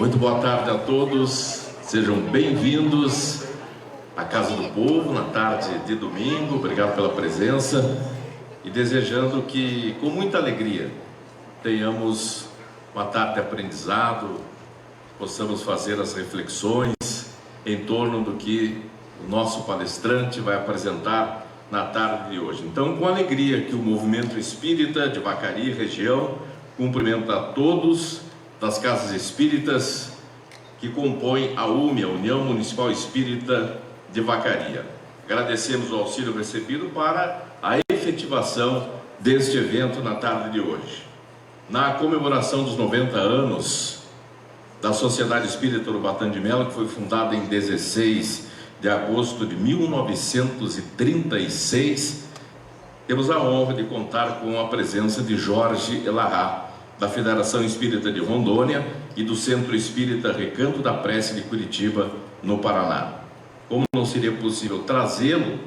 Muito boa tarde a todos, sejam bem-vindos à Casa do Povo na tarde de domingo. Obrigado pela presença e desejando que, com muita alegria, tenhamos uma tarde de aprendizado, possamos fazer as reflexões em torno do que o nosso palestrante vai apresentar na tarde de hoje. Então, com alegria que o Movimento Espírita de Vacaria e região cumprimenta a todos das casas espíritas que compõem a UME, a União Municipal Espírita de Vacaria. Agradecemos o auxílio recebido para a efetivação deste evento na tarde de hoje. Na comemoração dos 90 anos da Sociedade Espírita Urubatã de Melo, que foi fundada em 16 de agosto de 1936, temos a honra de contar com a presença de Jorge Elahá, da Federação Espírita de Rondônia e do Centro Espírita Recanto da Prece de Curitiba, no Paraná. Como não seria possível trazê-lo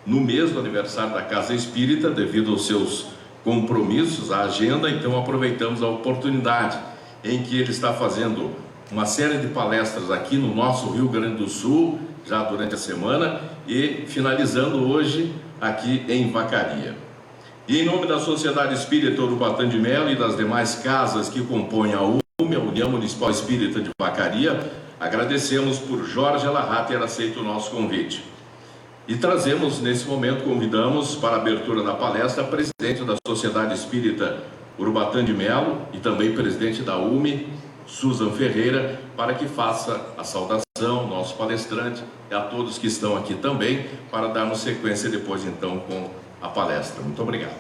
no mesmo aniversário da Casa Espírita, devido aos seus compromissos, à agenda, então aproveitamos a oportunidade em que ele está fazendo uma série de palestras aqui no nosso Rio Grande do Sul, já durante a semana, e finalizando hoje aqui em Vacaria. E em nome da Sociedade Espírita Urubatã de Melo e das demais casas que compõem a UME, a União Municipal Espírita de Vacaria, agradecemos por Jorge Elahá ter aceito o nosso convite. E trazemos, nesse momento, convidamos para a abertura da palestra a presidente da Sociedade Espírita Urubatã de Melo e também presidente da UME, Susan Ferreira, para que faça a saudação, nosso palestrante, e a todos que estão aqui também, para darmos sequência depois, então, com a palestra. Muito obrigado.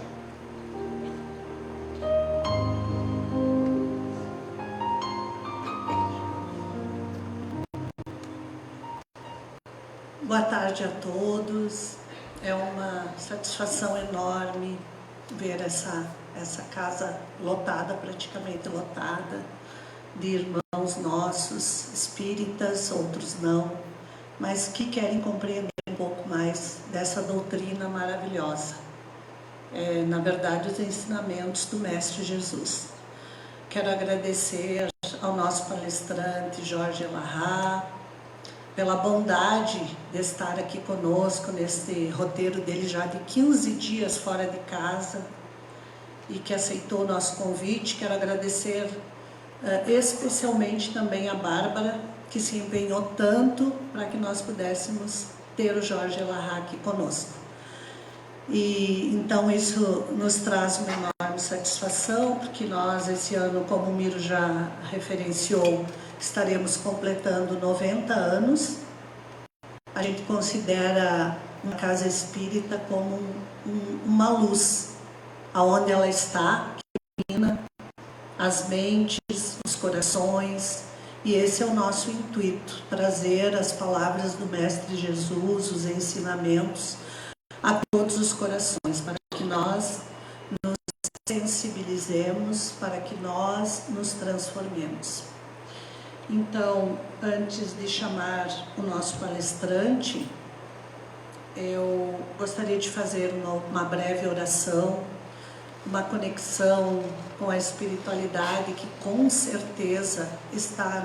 Boa tarde a todos. É uma satisfação enorme ver essa casa lotada, praticamente lotada, de irmãos nossos, espíritas, outros não, mas que querem compreender um pouco mais dessa doutrina maravilhosa. Na verdade, os ensinamentos do Mestre Jesus. Quero agradecer ao nosso palestrante Jorge Elahá pela bondade de estar aqui conosco nesse roteiro dele já de 15 dias fora de casa e que aceitou o nosso convite. Quero agradecer especialmente também a Bárbara, que se empenhou tanto para que nós pudéssemos ter o Jorge Elahá aqui conosco. E então isso nos traz uma enorme satisfação, porque nós esse ano, como o Miro já referenciou, estaremos completando 90 anos. A gente considera uma casa espírita como uma luz, aonde ela está, que ilumina as mentes, os corações, e esse é o nosso intuito, trazer as palavras do Mestre Jesus, os ensinamentos a todos os corações, para que nós nos sensibilizemos, para que nós nos transformemos. Então, antes de chamar o nosso palestrante, eu gostaria de fazer uma breve oração, uma conexão com a espiritualidade que com certeza está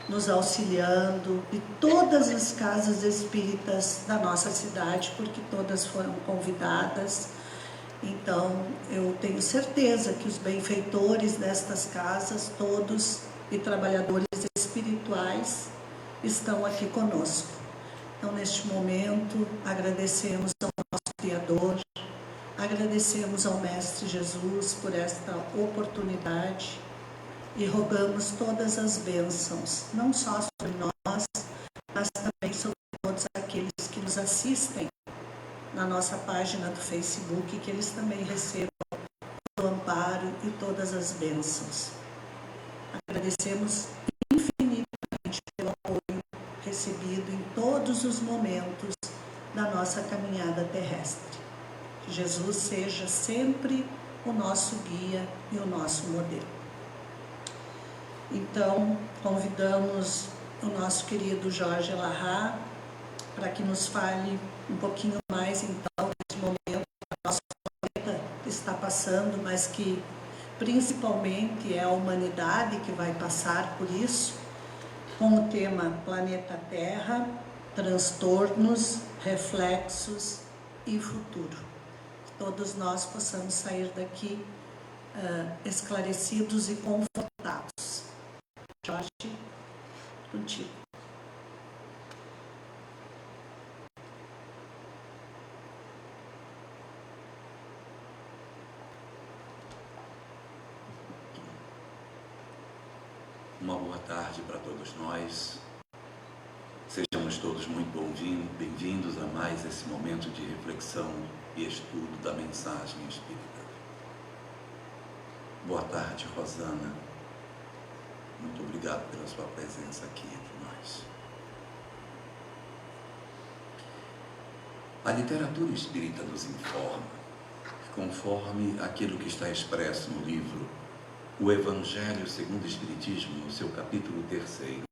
nos auxiliando, e todas as casas espíritas da nossa cidade, porque todas foram convidadas. Então, eu tenho certeza que os benfeitores destas casas, todos, e trabalhadores espirituais, estão aqui conosco. Então, neste momento, agradecemos ao nosso Criador, agradecemos ao Mestre Jesus por esta oportunidade e rogamos todas as bênçãos, não só sobre nós, mas também sobre todos aqueles que nos assistem na nossa página do Facebook, que eles também recebam o amparo e todas as bênçãos. Agradecemos infinitamente pelo apoio recebido em todos os momentos da nossa caminhada terrestre. Que Jesus seja sempre o nosso guia e o nosso modelo. Então, convidamos o nosso querido Jorge Elahá para que nos fale um pouquinho mais, então, desse momento que o nosso planeta está passando, mas que principalmente é a humanidade que vai passar por isso, com o tema Planeta Terra, transtornos, reflexos e futuro. Que todos nós possamos sair daqui esclarecidos e confortados. Jorge, contigo. Uma boa tarde para todos nós. Sejamos todos muito bem-vindos a mais esse momento de reflexão e estudo da mensagem espírita. Boa tarde, Rosana. Muito obrigado pela sua presença aqui entre nós. A literatura espírita nos informa que, conforme aquilo que está expresso no livro O Evangelho segundo o Espiritismo, no seu capítulo 3,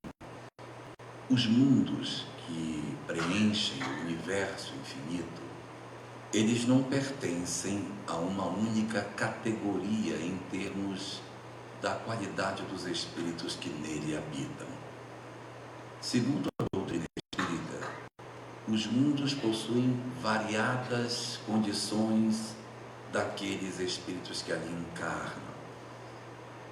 os mundos que preenchem o universo infinito, eles não pertencem a uma única categoria em termos da qualidade dos espíritos que nele habitam. Segundo a doutrina espírita, os mundos possuem variadas condições daqueles espíritos que ali encarnam.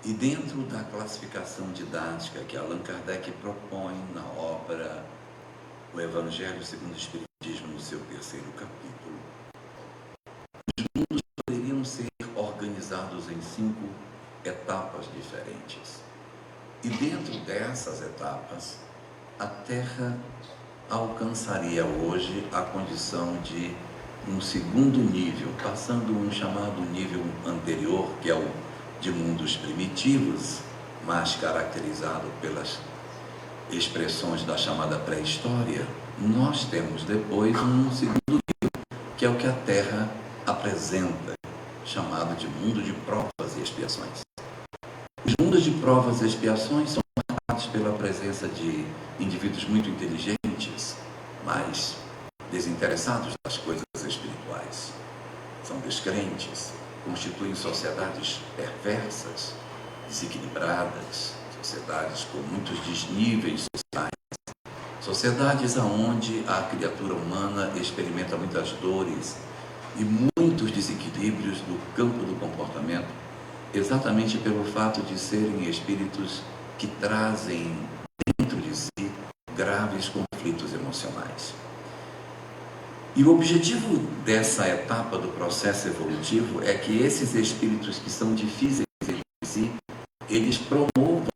E dentro da classificação didática que Allan Kardec propõe na obra O Evangelho segundo o Espiritismo, no seu 3º capítulo, os mundos poderiam ser organizados em 5 etapas diferentes. E dentro dessas etapas, a Terra alcançaria hoje a condição de um segundo nível, passando um chamado nível anterior, que é o de mundos primitivos, mas caracterizado pelas expressões da chamada pré-história. Nós temos depois um segundo nível, que é o que a Terra apresenta, chamado de mundo de provas e expiações. Os mundos de provas e expiações são marcados pela presença de indivíduos muito inteligentes, mas desinteressados das coisas espirituais. São descrentes, constituem sociedades perversas, desequilibradas, sociedades com muitos desníveis sociais, sociedades onde a criatura humana experimenta muitas dores e muitos desequilíbrios do campo do comportamento, exatamente pelo fato de serem espíritos que trazem dentro de si graves conflitos emocionais. E o objetivo dessa etapa do processo evolutivo é que esses espíritos que são difíceis entre si, eles promovam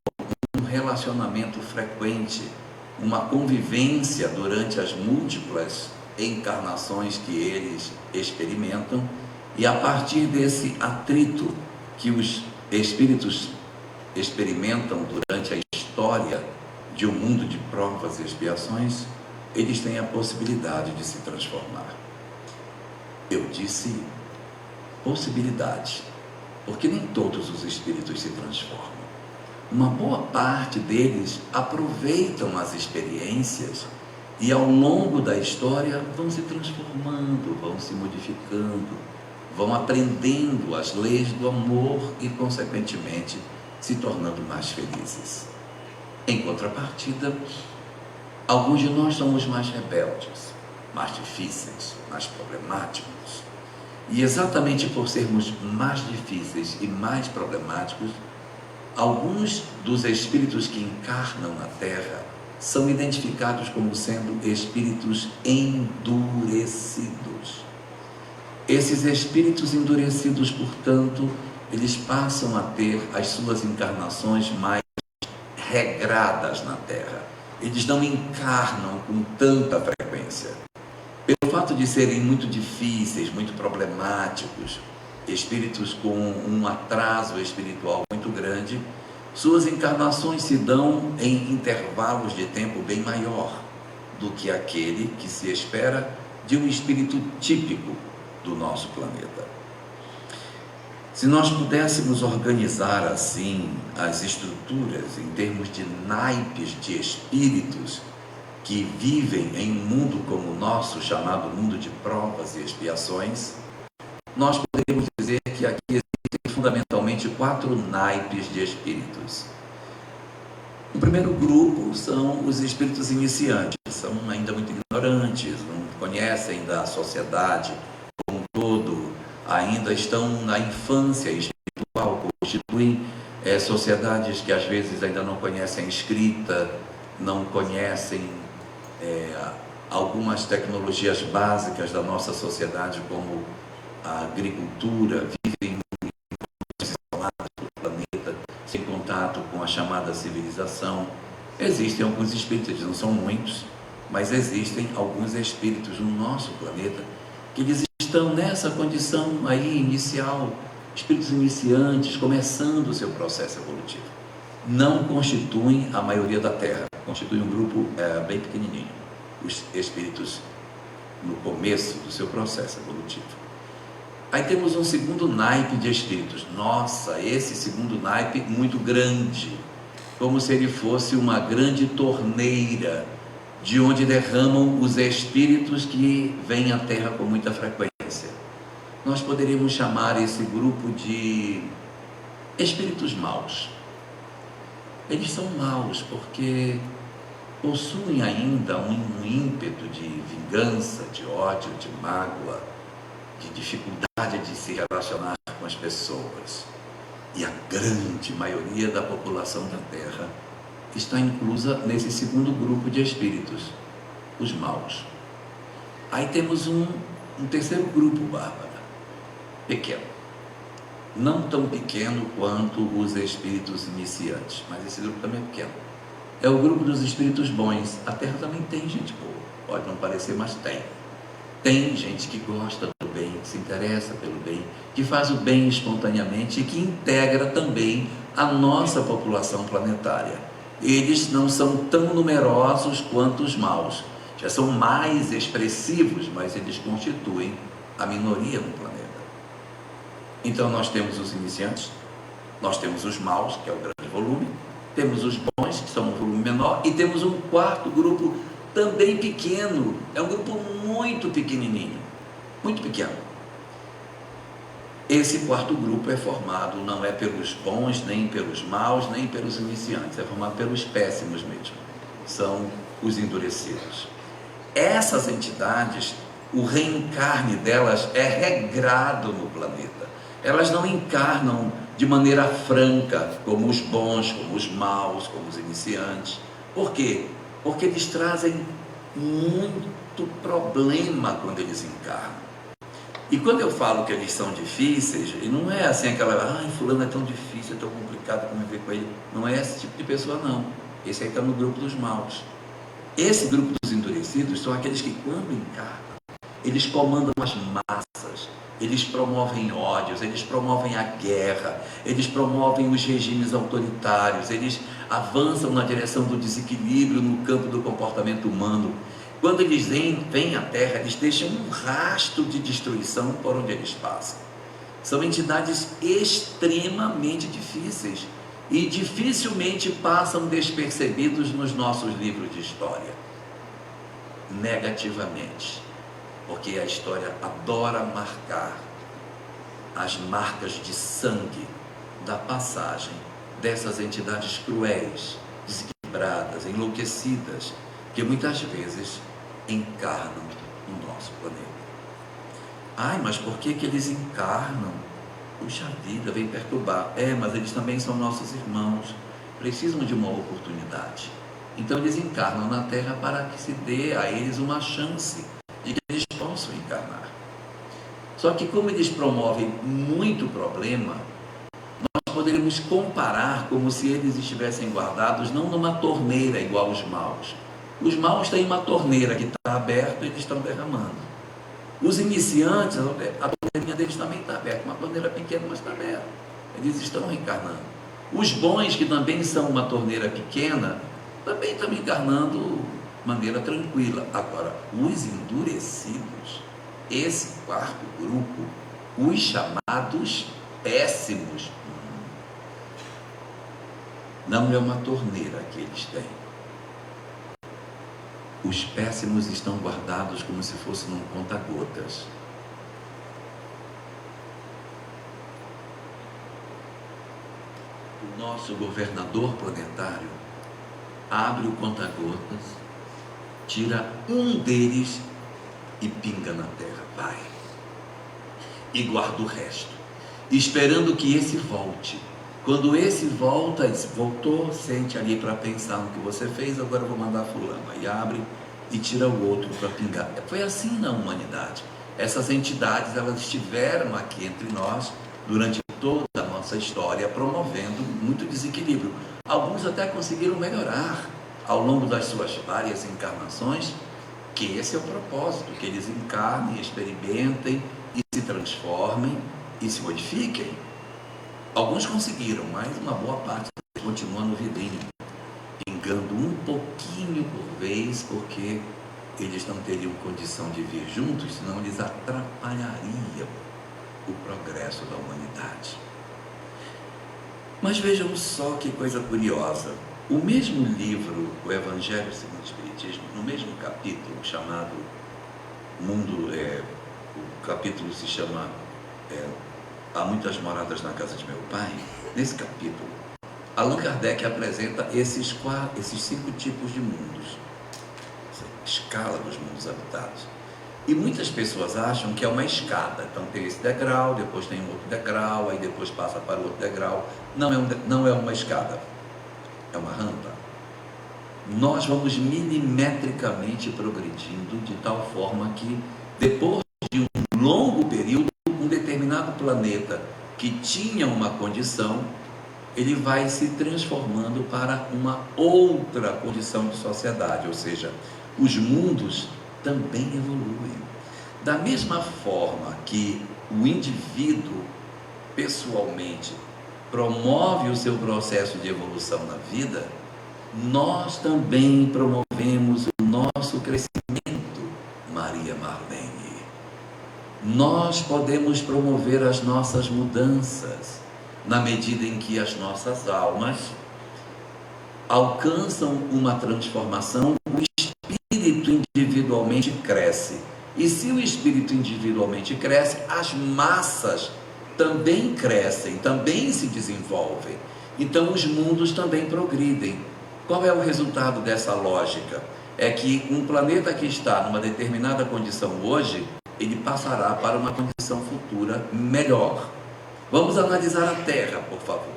um relacionamento frequente, uma convivência durante as múltiplas encarnações que eles experimentam, e a partir desse atrito que os espíritos experimentam durante a história de um mundo de provas e expiações, eles têm a possibilidade de se transformar. Eu disse possibilidade, porque nem todos os espíritos se transformam. Uma boa parte deles aproveitam as experiências e ao longo da história vão se transformando, vão se modificando, vão aprendendo as leis do amor e, consequentemente, se tornando mais felizes. Em contrapartida, alguns de nós somos mais rebeldes, mais difíceis, mais problemáticos. E exatamente por sermos mais difíceis e mais problemáticos, alguns dos espíritos que encarnam na Terra são identificados como sendo espíritos endurecidos. Esses espíritos endurecidos, portanto, eles passam a ter as suas encarnações mais regradas na Terra. Eles não encarnam com tanta frequência. Pelo fato de serem muito difíceis, muito problemáticos, espíritos com um atraso espiritual muito grande, suas encarnações se dão em intervalos de tempo bem maior do que aquele que se espera de um espírito típico do nosso planeta. Se nós pudéssemos organizar assim as estruturas em termos de naipes de espíritos que vivem em um mundo como o nosso, chamado mundo de provas e expiações, nós poderíamos dizer que aqui existem fundamentalmente 4 4 naipes de espíritos. O primeiro grupo são os espíritos iniciantes, são ainda muito ignorantes, não conhecem da sociedade como um todo, ainda estão na infância espiritual, constituem sociedades que às vezes ainda não conhecem a escrita, não conhecem algumas tecnologias básicas da nossa sociedade, como a agricultura, vivem isolados do planeta, sem contato com a chamada civilização. Existem alguns espíritos, não são muitos, mas existem alguns espíritos no nosso planeta que eles estão nessa condição aí inicial, espíritos iniciantes, começando o seu processo evolutivo. Não constituem a maioria da Terra, constituem um grupo bem pequenininho, os espíritos no começo do seu processo evolutivo. Aí temos um segundo naipe de espíritos. Nossa, esse segundo naipe muito grande, como se ele fosse uma grande torneira, de onde derramam os espíritos que vêm à Terra com muita frequência. Nós poderíamos chamar esse grupo de espíritos maus. Eles são maus porque possuem ainda um ímpeto de vingança, de ódio, de mágoa, de dificuldade de se relacionar com as pessoas. E a grande maioria da população da Terra está inclusa nesse segundo grupo de espíritos, os maus. Aí temos um terceiro grupo, Bárbara, pequeno. Não tão pequeno quanto os espíritos iniciantes, mas esse grupo também é pequeno. É o grupo dos espíritos bons. A Terra também tem gente boa, pode não parecer, mas tem. Tem gente que gosta do bem, que se interessa pelo bem, que faz o bem espontaneamente e que integra também a nossa população planetária. Eles não são tão numerosos quanto os maus, já são mais expressivos, mas eles constituem a minoria no planeta. Então nós temos os iniciantes, nós temos os maus, que é o grande volume, temos os bons, que são um volume menor, e temos um quarto grupo também pequeno, é um grupo muito pequenininho, muito pequeno. Esse quarto grupo é formado, não é pelos bons, nem pelos maus, nem pelos iniciantes, é formado pelos péssimos mesmo, são os endurecidos. Essas entidades, o reencarne delas é regrado no planeta. Elas não encarnam de maneira franca, como os bons, como os maus, como os iniciantes. Por quê? Porque eles trazem muito problema quando eles encarnam. E quando eu falo que eles são difíceis, e não é assim aquela, fulano é tão difícil, é tão complicado conviver com ele. Não é esse tipo de pessoa, não. Esse aí está no grupo dos maus. Esse grupo dos endurecidos são aqueles que, quando encarnam, eles comandam as massas, eles promovem ódios, eles promovem a guerra, eles promovem os regimes autoritários, eles avançam na direção do desequilíbrio no campo do comportamento humano. Quando eles vêm à Terra, eles deixam um rastro de destruição por onde eles passam. São entidades extremamente difíceis e dificilmente passam despercebidos nos nossos livros de história, negativamente, porque a história adora marcar as marcas de sangue da passagem dessas entidades cruéis, desequilibradas, enlouquecidas, que muitas vezes encarnam no nosso planeta. Mas por que eles encarnam? Puxa vida, vem perturbar. Mas eles também são nossos irmãos, precisam de uma oportunidade. Então eles encarnam na Terra para que se dê a eles uma chance de que eles possam encarnar. Só que como eles promovem muito problema, nós poderíamos comparar como se eles estivessem guardados não numa torneira igual os maus. Os maus têm uma torneira que está aberta e eles estão derramando. Os iniciantes, a torneirinha deles também está aberta, uma torneira pequena, mas está aberta. Eles estão reencarnando. Os bons, que também são uma torneira pequena, também estão encarnando de maneira tranquila. Agora, os endurecidos, esse quarto grupo, os chamados péssimos, não é uma torneira que eles têm. Os péssimos estão guardados como se fosse num conta-gotas. o nosso governador planetário abre o conta-gotas, tira um deles e pinga na terra, vai, e guarda o resto, esperando que esse volte. Quando esse volta, voltou, sente ali para pensar no que você fez, agora eu vou mandar fulano, aí abre e tira o outro para pingar. Foi assim na humanidade. Essas entidades, elas estiveram aqui entre nós durante toda a nossa história, promovendo muito desequilíbrio. Alguns até conseguiram melhorar ao longo das suas várias encarnações, que esse é o propósito, que eles encarnem, experimentem e se transformem e se modifiquem. Alguns conseguiram, mas uma boa parte continua no vidrinho, pingando um pouquinho por vez, porque eles não teriam condição de vir juntos, senão eles atrapalhariam o progresso da humanidade. Mas vejam só que coisa curiosa. O mesmo livro, o Evangelho segundo o Espiritismo, no mesmo capítulo chamado Mundo, o capítulo se chama Há Muitas Moradas na Casa de Meu Pai. Nesse capítulo, Allan Kardec apresenta esses 5 tipos de mundos, essa escala dos mundos habitados. E muitas pessoas acham que é uma escada. Então tem esse degrau, depois tem um outro degrau, aí depois passa para o outro degrau. Não é uma escada, é uma rampa. Nós vamos milimetricamente progredindo de tal forma que, depois de um longo período, um determinado planeta que tinha uma condição, ele vai se transformando para uma outra condição de sociedade, ou seja, os mundos também evoluem. Da mesma forma que o indivíduo, pessoalmente, promove o seu processo de evolução na vida, nós também promovemos o nosso crescimento, Maria Marlene. Nós podemos promover as nossas mudanças, na medida em que as nossas almas alcançam uma transformação, o espírito individualmente cresce. E se o espírito individualmente cresce, as massas também crescem, também se desenvolvem. Então os mundos também progridem. Qual é o resultado dessa lógica? É que um planeta que está numa determinada condição hoje, ele passará para uma condição futura melhor. Vamos analisar a Terra, por favor.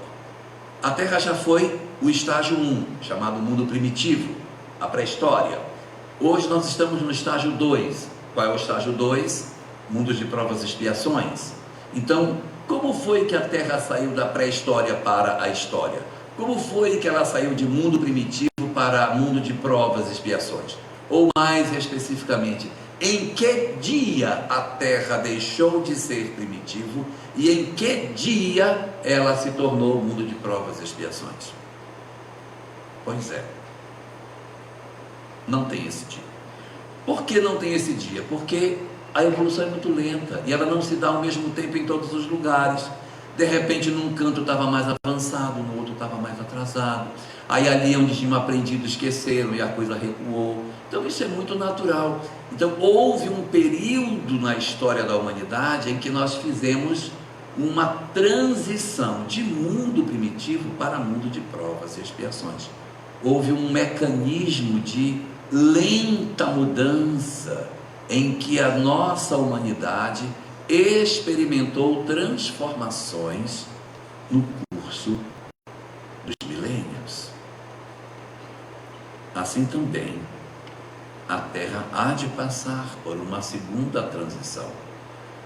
A Terra já foi o estágio 1, chamado mundo primitivo, a pré-história. Hoje nós estamos no estágio 2. Qual é o estágio 2? Mundos de provas e expiações. Então, como foi que a Terra saiu da pré-história para a história? Como foi que ela saiu de mundo primitivo para mundo de provas e expiações? Ou mais especificamente, em que dia a Terra deixou de ser primitivo e em que dia ela se tornou mundo de provas e expiações? Pois é, não tem esse dia. Por que não tem esse dia? Porque a evolução é muito lenta e ela não se dá ao mesmo tempo em todos os lugares. De repente, num canto estava mais avançado, no outro estava mais atrasado. Aí ali onde tinham aprendido esqueceram e a coisa recuou. Então isso é muito natural. Então houve um período na história da humanidade em que nós fizemos uma transição de mundo primitivo para mundo de provas e expiações. Houve um mecanismo de lenta mudança em que a nossa humanidade experimentou transformações no curso dos milênios. Assim também, a Terra há de passar por uma segunda transição.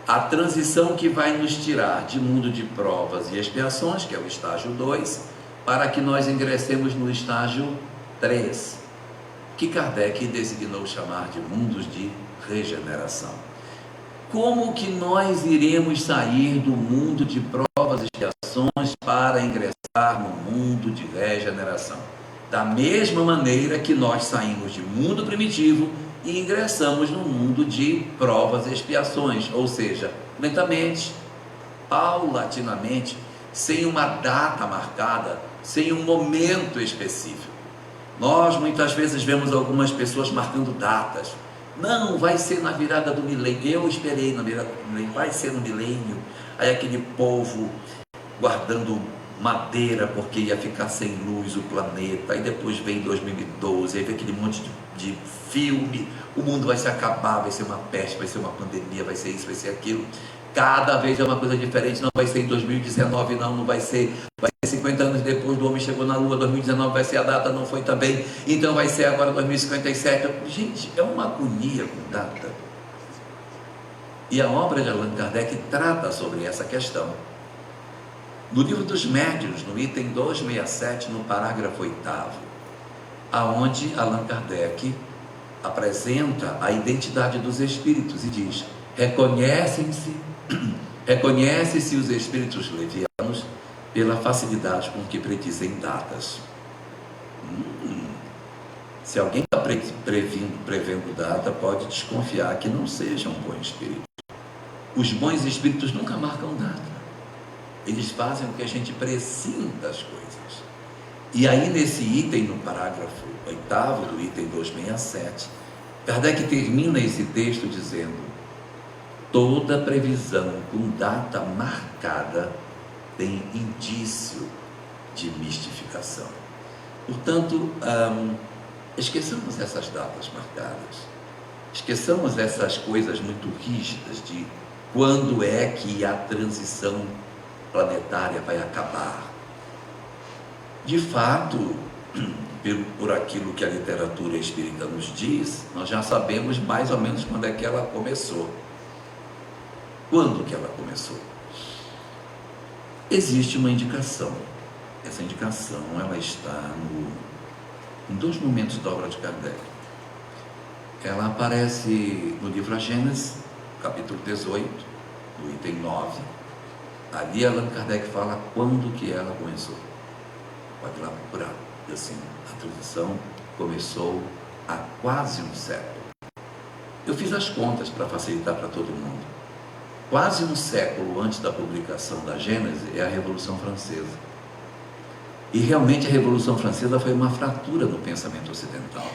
A transição que vai nos tirar de mundo de provas e expiações, que é o estágio 2, para que nós ingressemos no estágio 3, que Kardec designou chamar de mundos de regeneração. Como que nós iremos sair do mundo de provas e expiações para ingressar no mundo de regeneração? Da mesma maneira que nós saímos de mundo primitivo e ingressamos no mundo de provas e expiações, ou seja, lentamente, paulatinamente, sem uma data marcada, sem um momento específico. Nós muitas vezes vemos algumas pessoas marcando datas. Não, vai ser na virada do milênio. Eu esperei na virada do milênio, vai ser no milênio. Aí aquele povo guardando madeira, porque ia ficar sem luz o planeta. Aí depois vem 2012, aí vem aquele monte de filme, o mundo vai se acabar, vai ser uma peste, vai ser uma pandemia, vai ser isso, vai ser aquilo. Cada vez é uma coisa diferente. Não vai ser em 2019, não vai ser 50 anos depois do homem chegou na Lua, 2019 vai ser a data, não foi também, então vai ser agora 2057. Gente, é uma agonia com data. E a obra de Allan Kardec trata sobre essa questão. No livro dos Médiuns, no item 267, no parágrafo 8º, aonde Allan Kardec apresenta a identidade dos espíritos e diz: reconhece-se os espíritos levianos pela facilidade com que predizem datas. Se alguém está prevendo data, pode desconfiar que não seja um bom espírito. Os bons espíritos nunca marcam data. Eles fazem o que a gente pressinta as coisas. E aí nesse item, no parágrafo 8º do item 267, Kardec termina esse texto dizendo: toda previsão com data marcada tem indício de mistificação. Portanto, esqueçamos essas datas marcadas, esqueçamos essas coisas muito rígidas de quando é que a transição planetária vai acabar. De fato, por aquilo que a literatura espírita nos diz, nós já sabemos mais ou menos quando é que ela começou. Quando que ela começou? Existe uma indicação. Essa indicação ela está em dois momentos da obra de Kardec. Ela aparece no livro A Gênese, capítulo 18, do item 9. Ali Allan Kardec fala quando que ela começou. Pode ir lá procurar. E assim, a transição começou há quase um século. Eu fiz as contas para facilitar para todo mundo. Quase um século antes da publicação da Gênese é a Revolução Francesa. E realmente a Revolução Francesa foi uma fratura no pensamento ocidental,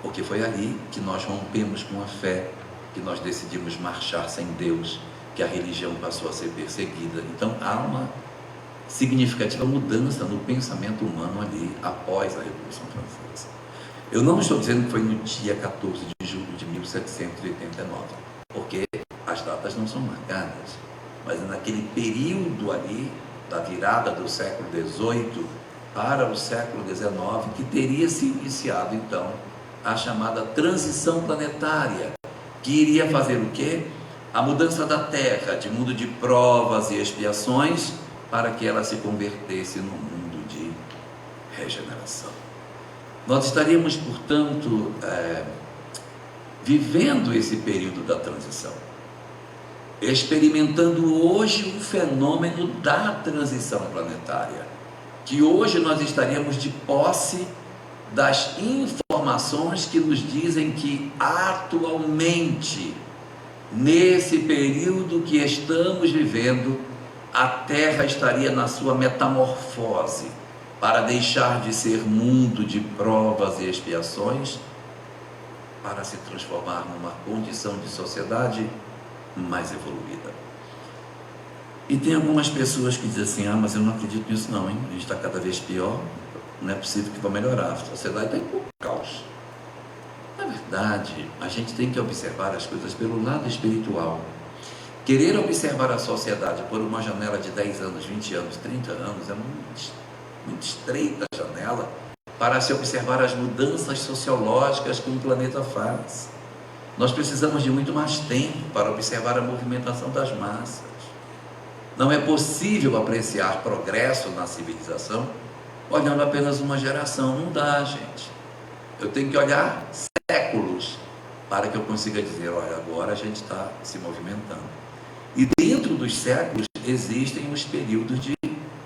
porque foi ali que nós rompemos com a fé, que nós decidimos marchar sem Deus, que a religião passou a ser perseguida. Então há uma significativa mudança no pensamento humano ali após a Revolução Francesa. Eu não estou dizendo que foi no dia 14 de julho de 1789, porque as datas não são marcadas, mas é naquele período ali da virada do século XVIII para o século XIX que teria se iniciado então a chamada transição planetária, que iria fazer o quê? A mudança da Terra de mundo de provas e expiações para que ela se convertesse num mundo de regeneração. Nós estaríamos, portanto, vivendo esse período da transição, experimentando hoje o fenômeno da transição planetária, que hoje nós estaríamos de posse das informações que nos dizem que atualmente, nesse período que estamos vivendo, a Terra estaria na sua metamorfose para deixar de ser mundo de provas e expiações para se transformar numa condição de sociedade mais evoluída. E tem algumas pessoas que dizem assim: mas eu não acredito nisso não, hein? A gente está cada vez pior, não é possível que vai melhorar, a sociedade está em pouco caos. Na verdade, a gente tem que observar as coisas pelo lado espiritual. Querer observar a sociedade por uma janela de 10 anos, 20 anos, 30 anos, é muito estreita a janela para se observar as mudanças sociológicas que um planeta faz. Nós precisamos de muito mais tempo para observar a movimentação das massas. Não é possível apreciar progresso na civilização olhando apenas uma geração. Não dá, gente. Eu tenho que olhar séculos para que eu consiga dizer: olha, agora a gente está se movimentando. E dentro dos séculos existem os períodos de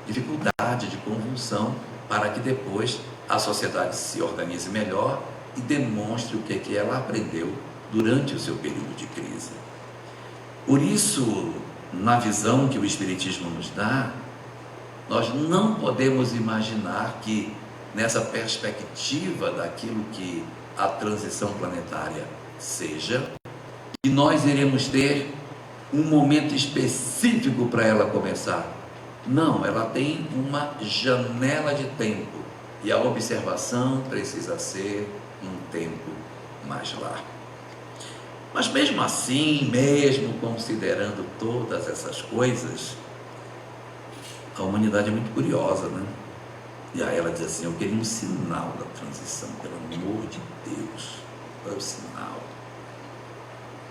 dificuldade, de convulsão, para que depois a sociedade se organize melhor e demonstre o que ela aprendeu durante o seu período de crise. Por isso, na visão que o Espiritismo nos dá, nós não podemos imaginar que, nessa perspectiva daquilo que a transição planetária seja, que nós iremos ter um momento específico para ela começar. Não, ela tem uma janela de tempo e a observação precisa ser um tempo mais largo. Mas mesmo assim, mesmo considerando todas essas coisas, a humanidade é muito curiosa, né? E aí ela diz assim: eu queria um sinal da transição, pelo amor de Deus, qual é o sinal?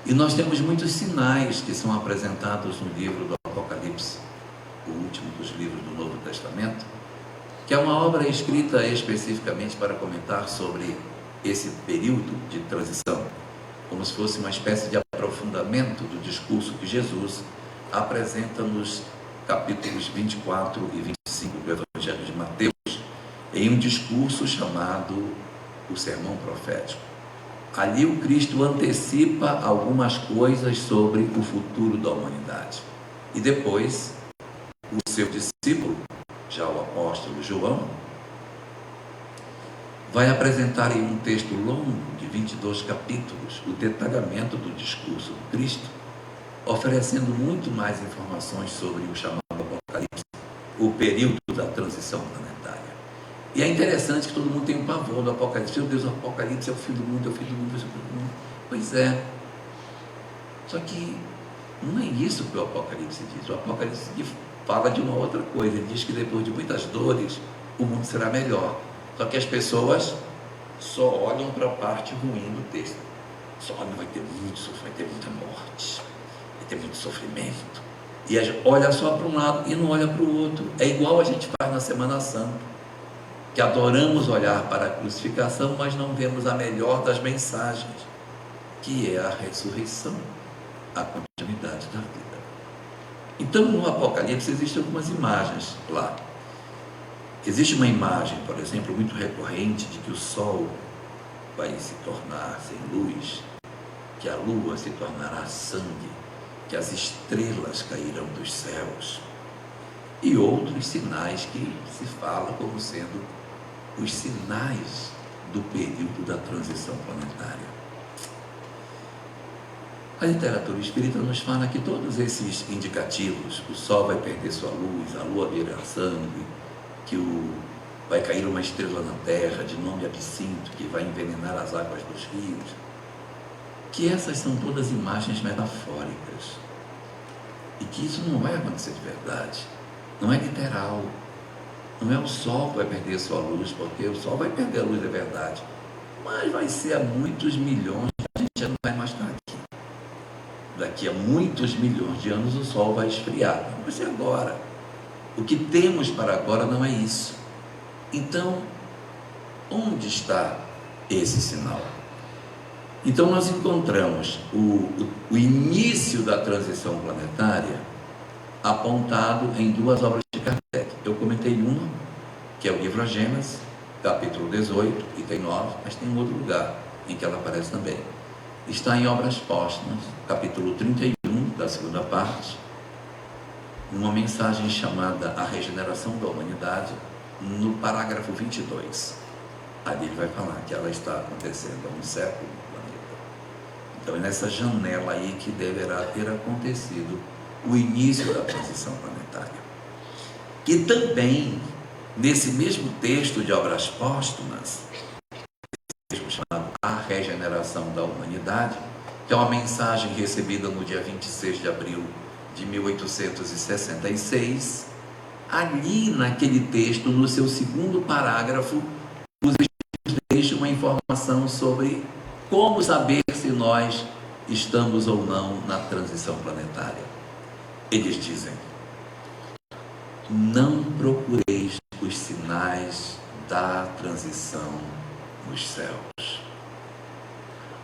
E nós temos muitos sinais que são apresentados no livro do Apocalipse, o último dos livros do Novo Testamento, que é uma obra escrita especificamente para comentar sobre esse período de transição, como se fosse uma espécie de aprofundamento do discurso que Jesus apresenta nos capítulos 24 e 25 do Evangelho de Mateus, em um discurso chamado o Sermão Profético. Ali o Cristo antecipa algumas coisas sobre o futuro da humanidade. E depois, o seu discípulo, já o apóstolo João, vai apresentar em um texto longo de 22 capítulos o detalhamento do discurso do Cristo, oferecendo muito mais informações sobre o chamado Apocalipse, o período da transição planetária. E é interessante que todo mundo tem um pavor do Apocalipse. Meu Deus, o Apocalipse é o fim do mundo, é o fim do mundo, é o fim do mundo. Pois é. Só que não é isso que o Apocalipse diz. O Apocalipse fala de uma outra coisa. Ele diz que depois de muitas dores, o mundo será melhor. Só que as pessoas só olham para a parte ruim do texto. Só olham, vai ter muito sofrimento, vai ter muita morte, vai ter muito sofrimento. E olha só para um lado e não olha para o outro. É igual a gente faz na Semana Santa, que adoramos olhar para a crucificação, mas não vemos a melhor das mensagens, que é a ressurreição, a continuidade da vida. Então, no Apocalipse existem algumas imagens lá. Existe uma imagem, por exemplo, muito recorrente, de que o sol vai se tornar sem luz, que a lua se tornará sangue, que as estrelas cairão dos céus, e outros sinais que se fala como sendo os sinais do período da transição planetária. A literatura espírita nos fala que todos esses indicativos, o sol vai perder sua luz, a lua virar sangue, que vai cair uma estrela na terra de nome Absinto, que vai envenenar as águas dos rios, que essas são todas imagens metafóricas e que isso não vai acontecer de verdade, não é literal. Não é o sol que vai perder sua luz, porque o sol vai perder a luz, é verdade, mas vai ser há muitos milhões, a gente já não vai mais estar aqui. Daqui a muitos milhões de anos o sol vai esfriar, não vai ser agora. O que temos para agora não é isso. Então, onde está esse sinal? Então nós encontramos o início da transição planetária apontado em duas obras de Kardec. Eu comentei uma, que é o livro A Gênese, capítulo 18, e tem 9, mas tem um outro lugar em que ela aparece também. Está em Obras Póstumas, capítulo 31, da segunda parte, numa mensagem chamada A Regeneração da Humanidade, no parágrafo 22. Ali ele vai falar que ela está acontecendo há um século no planeta. Então é nessa janela aí que deverá ter acontecido o início da transição planetária. E também, nesse mesmo texto de Obras Póstumas, chamado A Regeneração da Humanidade, que é uma mensagem recebida no dia 26 de abril de 1866, ali naquele texto, no seu segundo parágrafo, os espíritos deixam uma informação sobre como saber se nós estamos ou não na transição planetária. Eles dizem: não procureis os sinais da transição nos céus.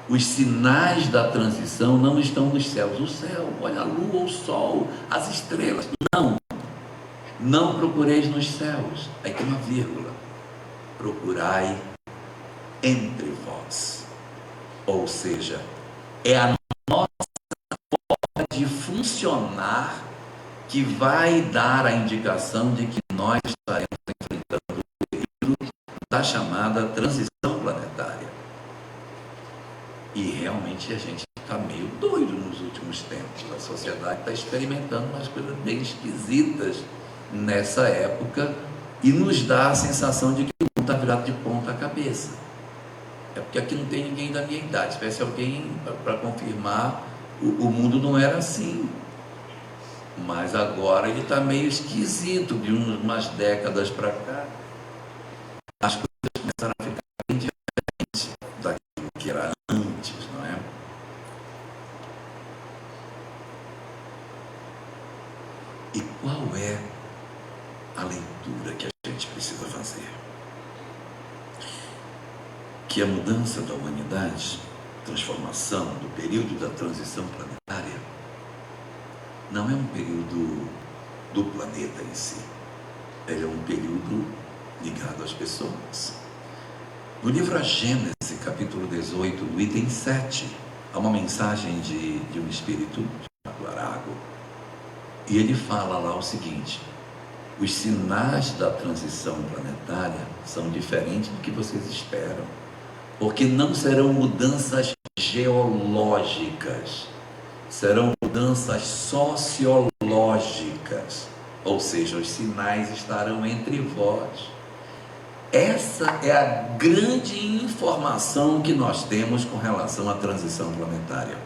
Os sinais da transição não estão nos céus. O céu, olha a lua, o sol, as estrelas. Não procureis nos céus. Aí tem uma vírgula. Procurai entre vós. Ou seja, é a nossa forma de funcionar que vai dar a indicação de que nós estaremos enfrentando o período da chamada transição planetária. E realmente a gente está meio doido nos últimos tempos. A sociedade está experimentando umas coisas bem esquisitas nessa época e nos dá a sensação de que o mundo está virado de ponta cabeça. É porque aqui não tem ninguém da minha idade. Se tivesse alguém para confirmar, o mundo não era assim. Mas agora ele está meio esquisito. De umas décadas para cá, as coisas começaram a ficar bem diferentes daquilo que era antes, não é? E qual é a leitura que a gente precisa fazer? Que a mudança da humanidade, transformação do período da transição planetária, não é um período do planeta em si. Ele é um período ligado às pessoas. No livro A Gênese, capítulo 18, no item 7, há uma mensagem de um espírito chamado Arago. E ele fala lá o seguinte: os sinais da transição planetária são diferentes do que vocês esperam, porque não serão mudanças geológicas, serão mudanças sociológicas, ou seja, os sinais estarão entre vós. Essa é a grande informação que nós temos com relação à transição planetária.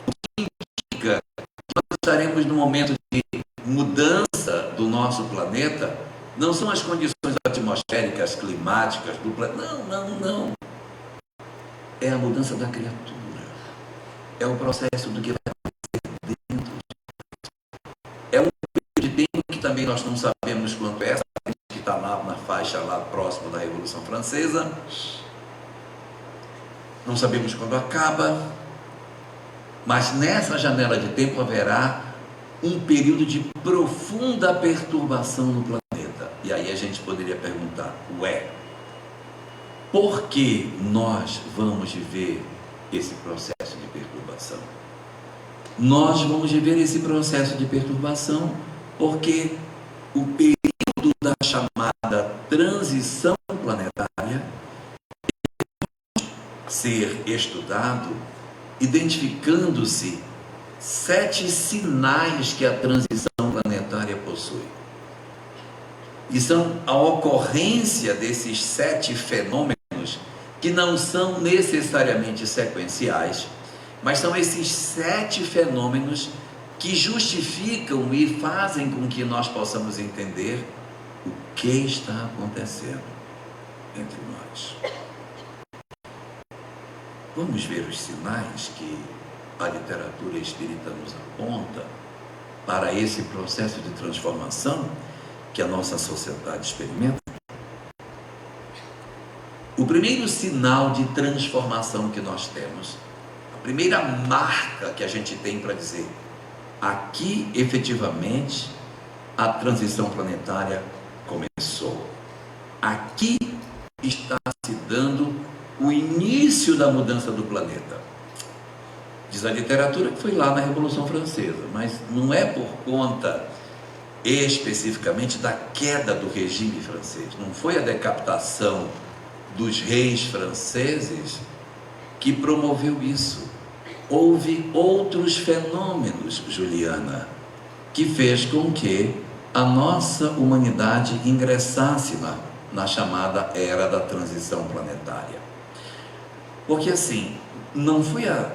O que indica que nós estaremos no momento de mudança do nosso planeta não são as condições atmosféricas, climáticas do planeta. Não. É a mudança da criatura. É o processo do que vai acontecer dentro. É um período de tempo que também nós não sabemos quanto é, que está lá na faixa lá próximo da Revolução Francesa. Não sabemos quando acaba, mas nessa janela de tempo haverá um período de profunda perturbação no planeta. E aí a gente poderia perguntar: por que nós vamos viver esse processo de perturbação? Nós vamos viver esse processo de perturbação porque o período da chamada transição planetária ser estudado, identificando-se 7 sinais que a transição planetária possui. E são a ocorrência desses 7 fenômenos que não são necessariamente sequenciais, mas são esses 7 fenômenos que justificam e fazem com que nós possamos entender o que está acontecendo entre nós. Vamos ver os sinais que a literatura espírita nos aponta para esse processo de transformação que a nossa sociedade experimenta. O primeiro sinal de transformação que nós temos, a primeira marca que a gente tem para dizer: aqui efetivamente a transição planetária começou. Aqui está se dando o início da mudança do planeta. Diz a literatura que foi lá na Revolução Francesa, mas não é por conta especificamente da queda do regime francês. Não foi a decapitação dos reis franceses que promoveu isso. Houve outros fenômenos, Juliana, que fez com que a nossa humanidade ingressasse na chamada era da transição planetária. Porque assim, não foi a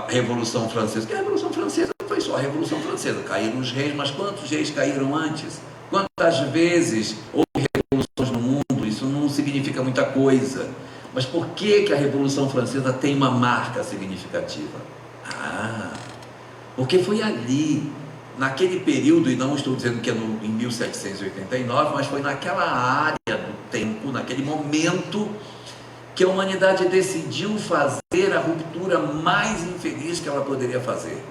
Revolução Francesa, que a Revolução Francesa foi só a Revolução Francesa, caíram os reis, mas quantos reis caíram antes? Quantas vezes houve revoluções no mundo? Isso não significa muita coisa. Mas por que a Revolução Francesa tem uma marca significativa? Porque foi ali, naquele período, e não estou dizendo que é em 1789, mas foi naquela área do tempo, naquele momento, que a humanidade decidiu fazer a ruptura mais infeliz que ela poderia fazer,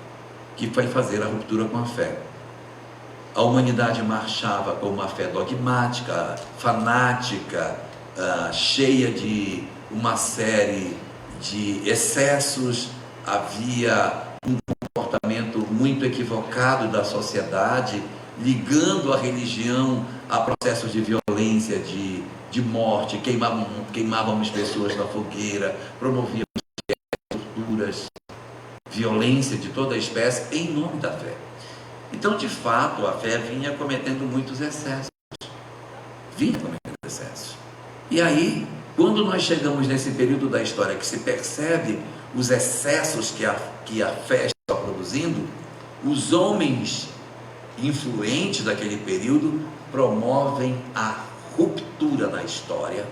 que foi fazer a ruptura com a fé. A humanidade marchava com uma fé dogmática, fanática, cheia de uma série de excessos. Havia um comportamento muito equivocado da sociedade, ligando a religião a processos de violência, de morte, queimávamos pessoas na fogueira, promovíamos torturas, violência de toda a espécie em nome da fé. Então, de fato, a fé vinha cometendo muitos excessos. E aí, quando nós chegamos nesse período da história que se percebe os excessos que a fé está produzindo, os homens influentes daquele período promovem a ruptura na história,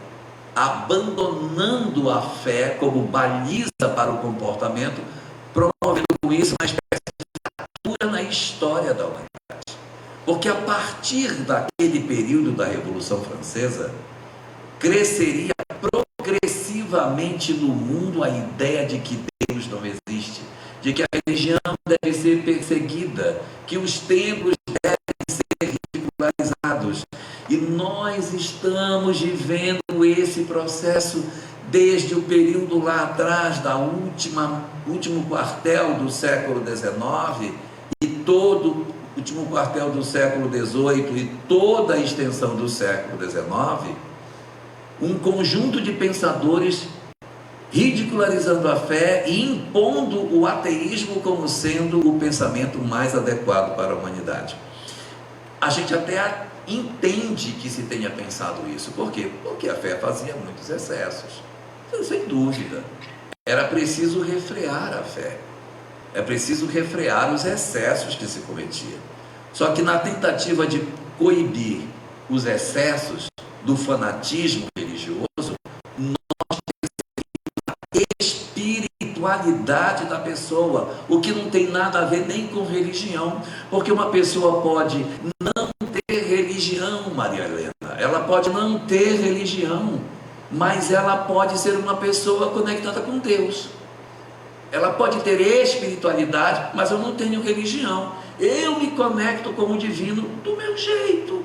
abandonando a fé como baliza para o comportamento, promovendo com isso uma espécie de fratura na história da humanidade. Porque a partir daquele período da Revolução Francesa, cresceria progressivamente no mundo a ideia de que Deus não existe, de que a religião deve ser perseguida, que os templos devem ser ridicularizados. E nós estamos vivendo esse processo desde o período lá atrás, da último quartel do século XIX e todo o último quartel do século XVIII e toda a extensão do século XIX, um conjunto de pensadores ridicularizando a fé e impondo o ateísmo como sendo o pensamento mais adequado para a humanidade. A gente até entende que se tenha pensado isso. Por quê? Porque a fé fazia muitos excessos. Sem dúvida. Era preciso refrear a fé. É preciso refrear os excessos que se cometiam. Só que na tentativa de coibir os excessos do fanatismo religioso, nós percebemos a espiritualidade da pessoa, o que não tem nada a ver nem com religião, porque uma pessoa pode não ter religião, Maria Helena, ela pode não ter religião, mas ela pode ser uma pessoa conectada com Deus. Ela pode ter espiritualidade, mas eu não tenho religião. Eu me conecto com o divino do meu jeito.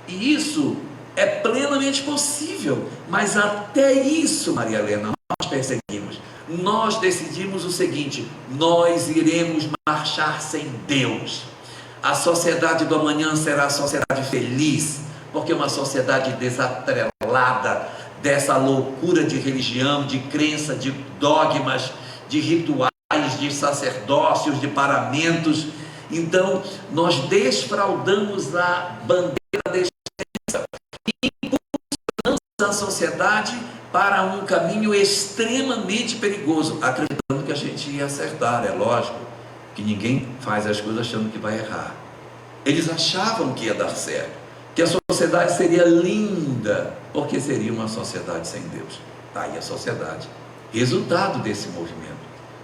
E isso é plenamente possível. Mas até isso, Maria Helena, nós perseguimos. Nós decidimos o seguinte: nós iremos marchar sem Deus. A sociedade do amanhã será a sociedade feliz, porque é uma sociedade desatrelada dessa loucura de religião, de crença, de dogmas, de rituais, de sacerdócios, de paramentos. Então, nós desfraudamos a bandeira da esperança e impulsamos a sociedade para um caminho extremamente perigoso, acreditando que a gente ia acertar. É lógico que ninguém faz as coisas achando que vai errar. Eles achavam que ia dar certo, que a sociedade seria linda, porque seria uma sociedade sem Deus. Está aí a sociedade, resultado desse movimento.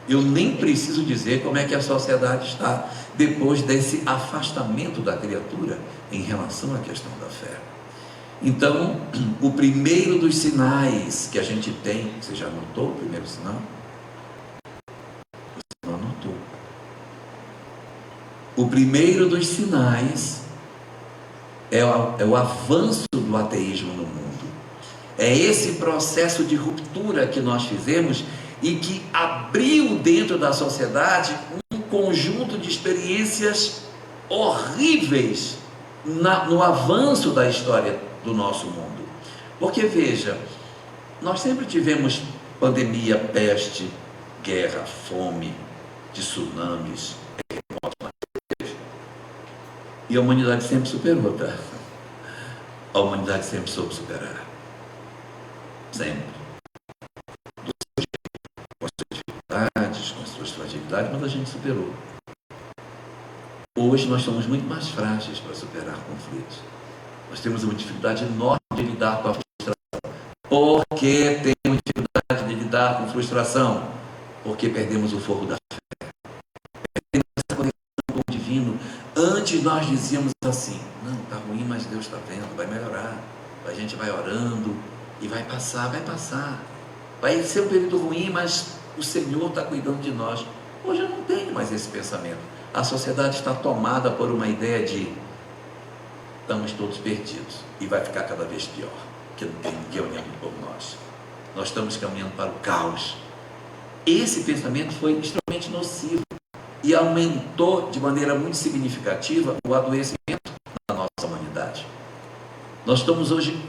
Eu nem preciso dizer como é que a sociedade está depois desse afastamento da criatura em relação à questão da fé. Então, o primeiro dos sinais que a gente tem, você já anotou o primeiro sinal? Você não anotou. O primeiro dos sinais é o avanço do ateísmo no mundo. É esse processo de ruptura que nós fizemos e que abriu dentro da sociedade um conjunto de experiências horríveis no avanço da história do nosso mundo. Porque veja, nós sempre tivemos pandemia, peste, guerra, fome, tsunamis, terremotos, e a humanidade sempre superou, tá? A humanidade sempre soube superar. Sempre. Com suas fragilidades, mas a gente superou. Hoje nós somos muito mais frágeis para superar conflitos. Nós temos uma dificuldade enorme de lidar com a frustração. Por que temos dificuldade de lidar com frustração? Porque perdemos o fogo da fé. Perdemos essa conexão com o divino. Antes nós dizíamos assim: não, está ruim, mas Deus está vendo, vai melhorar. A gente vai orando e vai passar, vai passar. Vai ser um período ruim, mas o Senhor está cuidando de nós. Hoje eu não tenho mais esse pensamento. A sociedade está tomada por uma ideia de estamos todos perdidos e vai ficar cada vez pior, que não tem ninguém olhando por nós. Nós estamos caminhando para o caos. Esse pensamento foi extremamente nocivo e aumentou de maneira muito significativa o adoecimento da nossa humanidade. Nós estamos hoje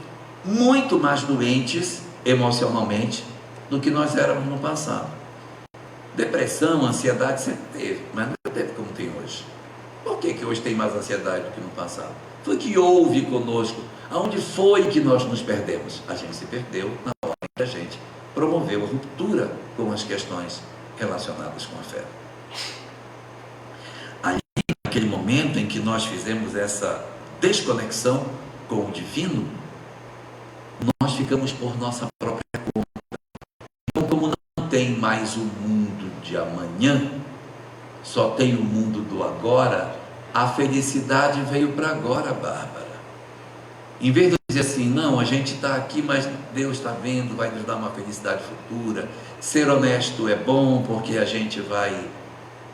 muito mais doentes emocionalmente do que nós éramos no passado. Depressão, ansiedade sempre teve, mas não teve como tem hoje. Por que hoje tem mais ansiedade do que no passado? Foi que houve conosco. Aonde foi que nós nos perdemos? A gente se perdeu na hora que a gente promoveu a ruptura com as questões relacionadas com a fé. Ali, naquele momento em que nós fizemos essa desconexão com o divino, nós ficamos por nossa própria conta. Então, como não tem mais o mundo de amanhã, só tem o mundo do agora, a felicidade veio para agora, Bárbara. Em vez de dizer assim, não, a gente está aqui, mas Deus está vendo, vai nos dar uma felicidade futura. Ser honesto é bom, porque a gente vai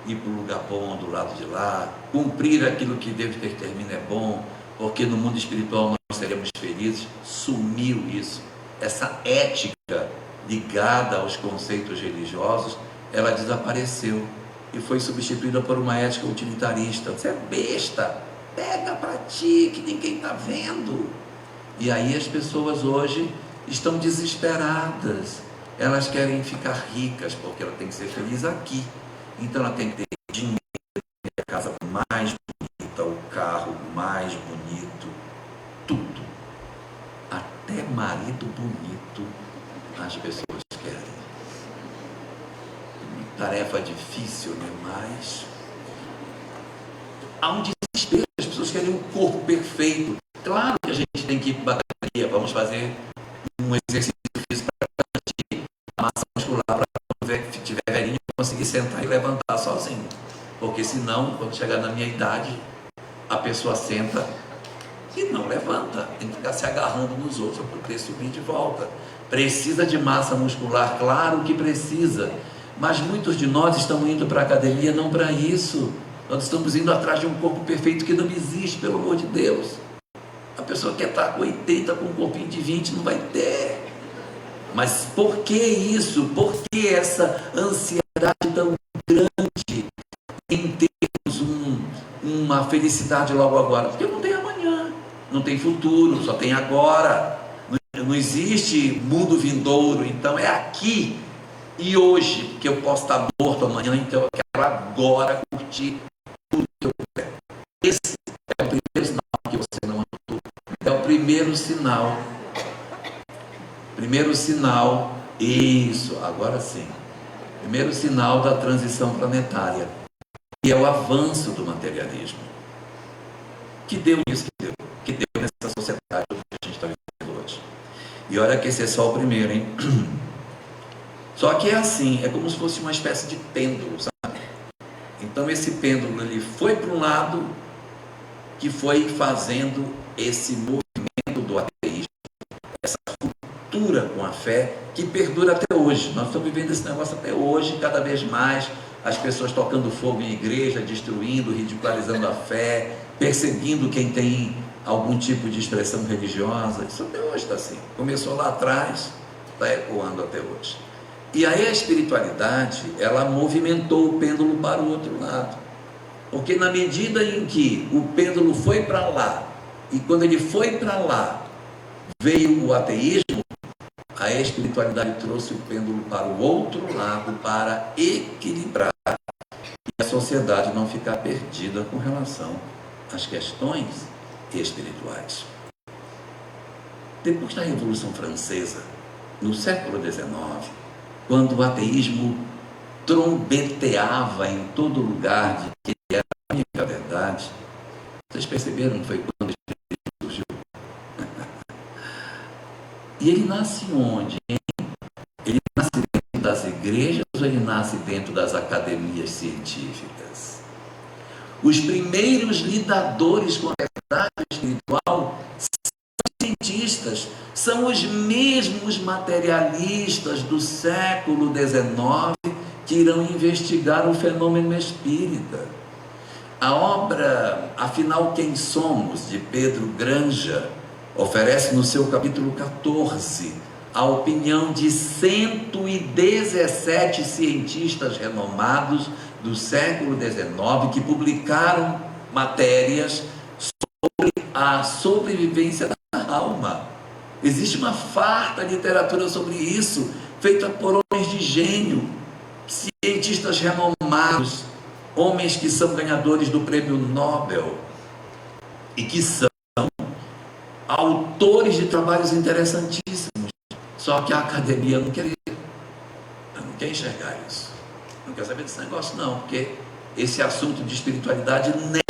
ir para o lugar bom do lado de lá. Cumprir aquilo que Deus determina é bom, porque no mundo espiritual nós seremos felizes. Sumiu isso. Essa ética ligada aos conceitos religiosos, ela desapareceu e foi substituída por uma ética utilitarista. Você é besta, pega para ti, que ninguém está vendo. E aí as pessoas hoje estão desesperadas. Elas querem ficar ricas, porque ela tem que ser feliz aqui. Então ela tem que ter dinheiro, a casa mais bonita, o carro mais bonito, tudo. Até marido bonito as pessoas querem. Tarefa difícil, né? Mas há um desespero, as pessoas querem um corpo perfeito. Claro que a gente tem que ir para a academia, vamos fazer um exercício físico para garantir a massa muscular, para quando tiver velhinho conseguir sentar e levantar sozinho. Porque senão, quando chegar na minha idade, a pessoa senta e não levanta, tem que ficar se agarrando nos outros para poder subir de volta. Precisa de massa muscular, claro que precisa. Mas muitos de nós estamos indo para a academia não para isso. Nós estamos indo atrás de um corpo perfeito que não existe, pelo amor de Deus. A pessoa quer estar com 80, com um corpinho de 20, não vai ter. Mas por que isso? Por que essa ansiedade tão grande em termos uma felicidade logo agora? Porque não tem amanhã, não tem futuro, só tem agora. Não existe mundo vindouro, então é aqui e hoje, porque eu posso estar morto amanhã, então eu quero agora curtir tudo que eu puder. Esse é o primeiro sinal que você não anotou. É o primeiro sinal. Primeiro sinal, isso, agora sim. Primeiro sinal da transição planetária, que é o avanço do materialismo. Que deu isso que deu nessa sociedade que a gente está vivendo hoje. E olha que esse é só o primeiro, hein? Só que é assim, é como se fosse uma espécie de pêndulo, sabe? Então esse pêndulo ele foi para um lado, que foi fazendo esse movimento do ateísmo, essa ruptura com a fé, que perdura até hoje. Nós estamos vivendo esse negócio até hoje, cada vez mais, as pessoas tocando fogo em igreja, destruindo, ridicularizando a fé, perseguindo quem tem algum tipo de expressão religiosa. Isso até hoje está assim. Começou lá atrás, está ecoando até hoje. E aí a espiritualidade, ela movimentou o pêndulo para o outro lado. Porque na medida em que o pêndulo foi para lá, e quando ele foi para lá, veio o ateísmo, a espiritualidade trouxe o pêndulo para o outro lado para equilibrar e a sociedade não ficar perdida com relação às questões espirituais. Depois da Revolução Francesa, no século XIX, quando o ateísmo trombeteava em todo lugar de que era a única verdade, vocês perceberam que foi quando o espiritismo surgiu? E ele nasce onde, hein? Ele nasce dentro das igrejas ou ele nasce dentro das academias científicas? Os primeiros lidadores com a verdade espiritual são cientistas, são os mesmos materialistas do século XIX que irão investigar o fenômeno espírita. A obra Afinal Quem Somos, de Pedro Granja, oferece no seu capítulo 14 a opinião de 117 cientistas renomados do século XIX que publicaram matérias sobre a sobrevivência da alma. Existe uma farta literatura sobre isso, feita por homens de gênio, cientistas renomados, homens que são ganhadores do prêmio Nobel e que são autores de trabalhos interessantíssimos, só que a academia não quer enxergar isso, não quer saber desse negócio não, porque esse assunto de espiritualidade nega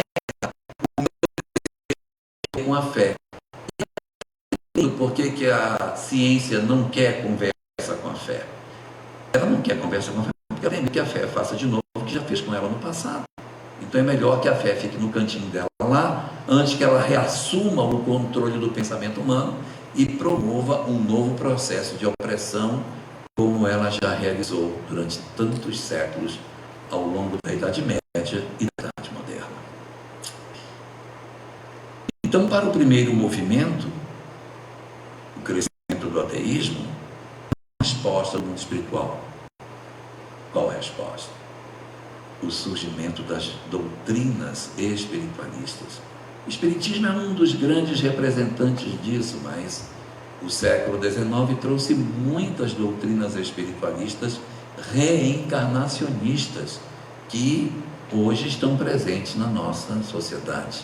com a fé. Por que a ciência não quer conversa com a fé? Ela não quer conversa com a fé porque ela tem que a fé faça de novo o que já fez com ela no passado. Então é melhor que a fé fique no cantinho dela lá, antes que ela reassuma o controle do pensamento humano e promova um novo processo de opressão, como ela já realizou durante tantos séculos ao longo da Idade Média e da Idade Moderna. Então, para o primeiro movimento, o crescimento do ateísmo, a resposta do mundo espiritual. Qual é a resposta? O surgimento das doutrinas espiritualistas. O espiritismo é um dos grandes representantes disso, mas o século XIX trouxe muitas doutrinas espiritualistas reencarnacionistas que hoje estão presentes na nossa sociedade.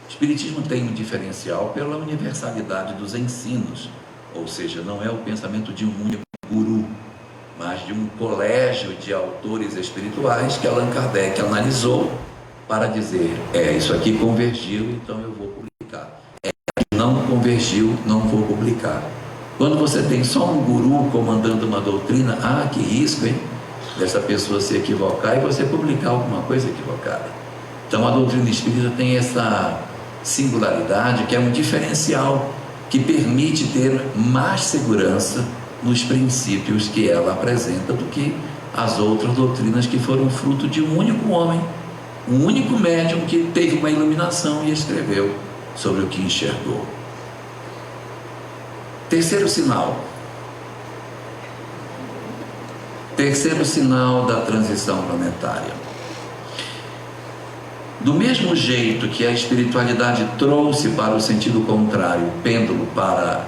O espiritismo tem um diferencial pela universalidade dos ensinos, ou seja, não é o pensamento de um único guru, mas de um colégio de autores espirituais que Allan Kardec analisou para dizer, isso aqui convergiu, então eu vou publicar. Não convergiu, não vou publicar. Quando você tem só um guru comandando uma doutrina, que risco, hein? Dessa pessoa se equivocar e você publicar alguma coisa equivocada. Então a doutrina espírita tem essa singularidade, que é um diferencial que permite ter mais segurança nos princípios que ela apresenta do que as outras doutrinas que foram fruto de um único homem, um único médium que teve uma iluminação e escreveu sobre o que enxergou. Terceiro sinal. Terceiro sinal da transição planetária. Do mesmo jeito que a espiritualidade trouxe para o sentido contrário o pêndulo para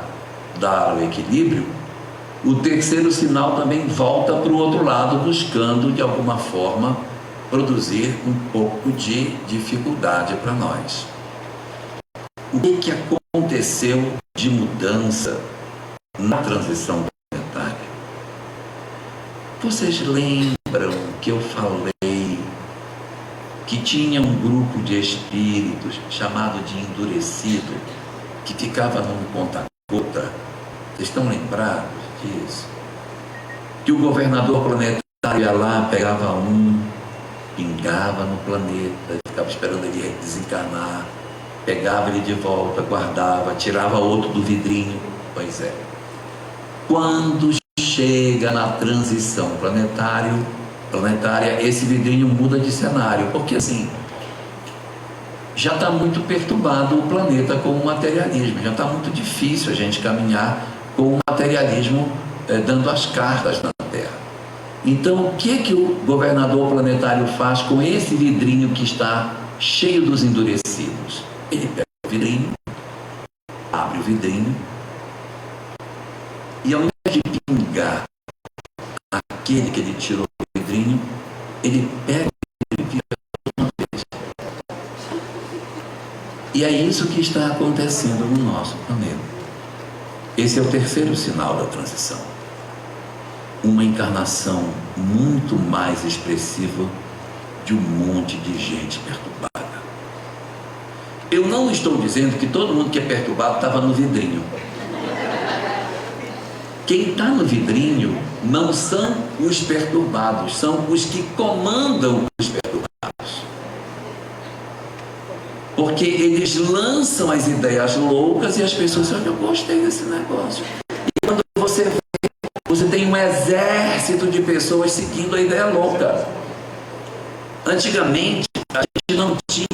dar o equilíbrio, o terceiro sinal também volta para o outro lado, buscando de alguma forma produzir um pouco de dificuldade para nós. O que aconteceu de mudança na transição planetária? Vocês lembram que eu falei que tinha um grupo de espíritos chamado de endurecido que ficava num conta-gota? Vocês estão lembrados disso? Que o governador planetário ia lá, pegava um, pingava no planeta, ficava esperando ele desencarnar, pegava ele de volta, guardava, tirava outro do vidrinho. Pois é. Quando chega na transição planetária, esse vidrinho muda de cenário, porque assim, já está muito perturbado o planeta com o materialismo, já está muito difícil a gente caminhar com o materialismo dando as cartas na Terra. Então, o que o governador planetário faz com esse vidrinho que está cheio dos endurecidos? Ele pega o vidrinho, abre o vidrinho, e ao invés de pingar aquele que ele tirou do vidrinho, ele pega e vira uma vez. E é isso que está acontecendo no nosso planeta. Esse é o terceiro sinal da transição. Uma encarnação muito mais expressiva de um monte de gente perturbada. Eu não estou dizendo que todo mundo que é perturbado estava no vidrinho. Quem está no vidrinho não são os perturbados, são os que comandam os perturbados. Porque eles lançam as ideias loucas e as pessoas dizem, eu gostei desse negócio. E quando você vê, você tem um exército de pessoas seguindo a ideia louca. Antigamente, a gente não tinha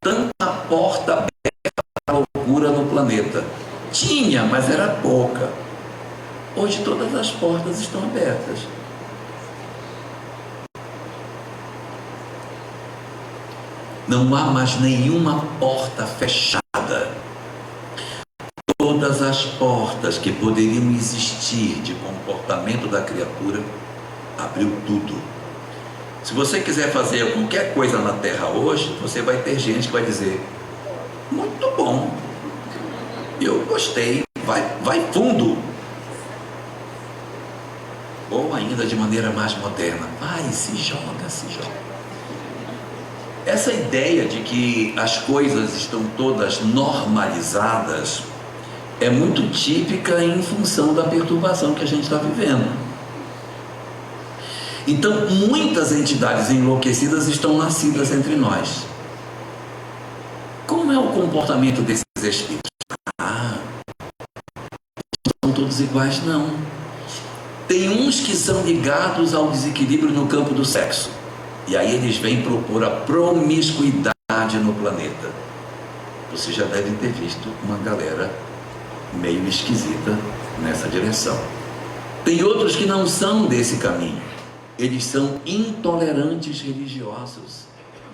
tanta porta aberta para a loucura no planeta. Tinha, mas era pouca. Hoje todas as portas estão abertas. Não há mais nenhuma porta fechada. Todas as portas que poderiam existir de comportamento da criatura, abriu tudo. Se você quiser fazer qualquer coisa na Terra hoje, você vai ter gente que vai dizer: muito bom, eu gostei, vai fundo. Ou ainda de maneira mais moderna: vai, se joga, se joga. Essa ideia de que as coisas estão todas normalizadas é muito típica em função da perturbação que a gente está vivendo. Então, muitas entidades enlouquecidas estão nascidas entre nós. Como é o comportamento desses espíritos? Não são todos iguais, não. Tem uns que são ligados ao desequilíbrio no campo do sexo. E aí eles vêm propor a promiscuidade no planeta. Vocês já devem ter visto uma galera meio esquisita nessa direção. Tem outros que não são desse caminho. Eles são intolerantes religiosos.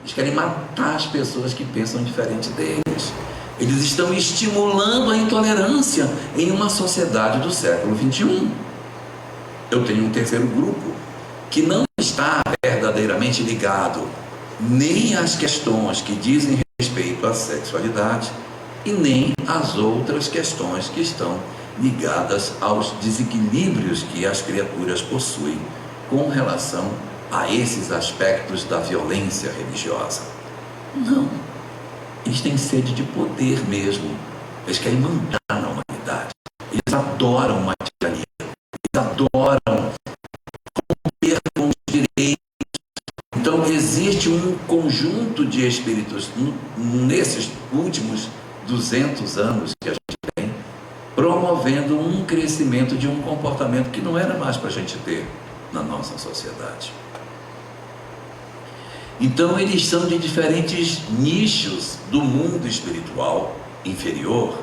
Eles querem matar as pessoas que pensam diferente deles. Eles estão estimulando a intolerância em uma sociedade do século XXI. Eu tenho um terceiro grupo que não está verdadeiramente ligado nem às questões que dizem respeito à sexualidade e nem às outras questões que estão ligadas aos desequilíbrios que as criaturas possuem com relação a esses aspectos da violência religiosa. Não. Eles têm sede de poder mesmo. Eles querem mandar na humanidade. Eles adoram materialismo. Eles adoram romper com os direitos. Então existe um conjunto de espíritos nesses últimos 200 anos que a gente tem, promovendo um crescimento de um comportamento que não era mais para a gente ter na nossa sociedade. Então eles são de diferentes nichos do mundo espiritual inferior,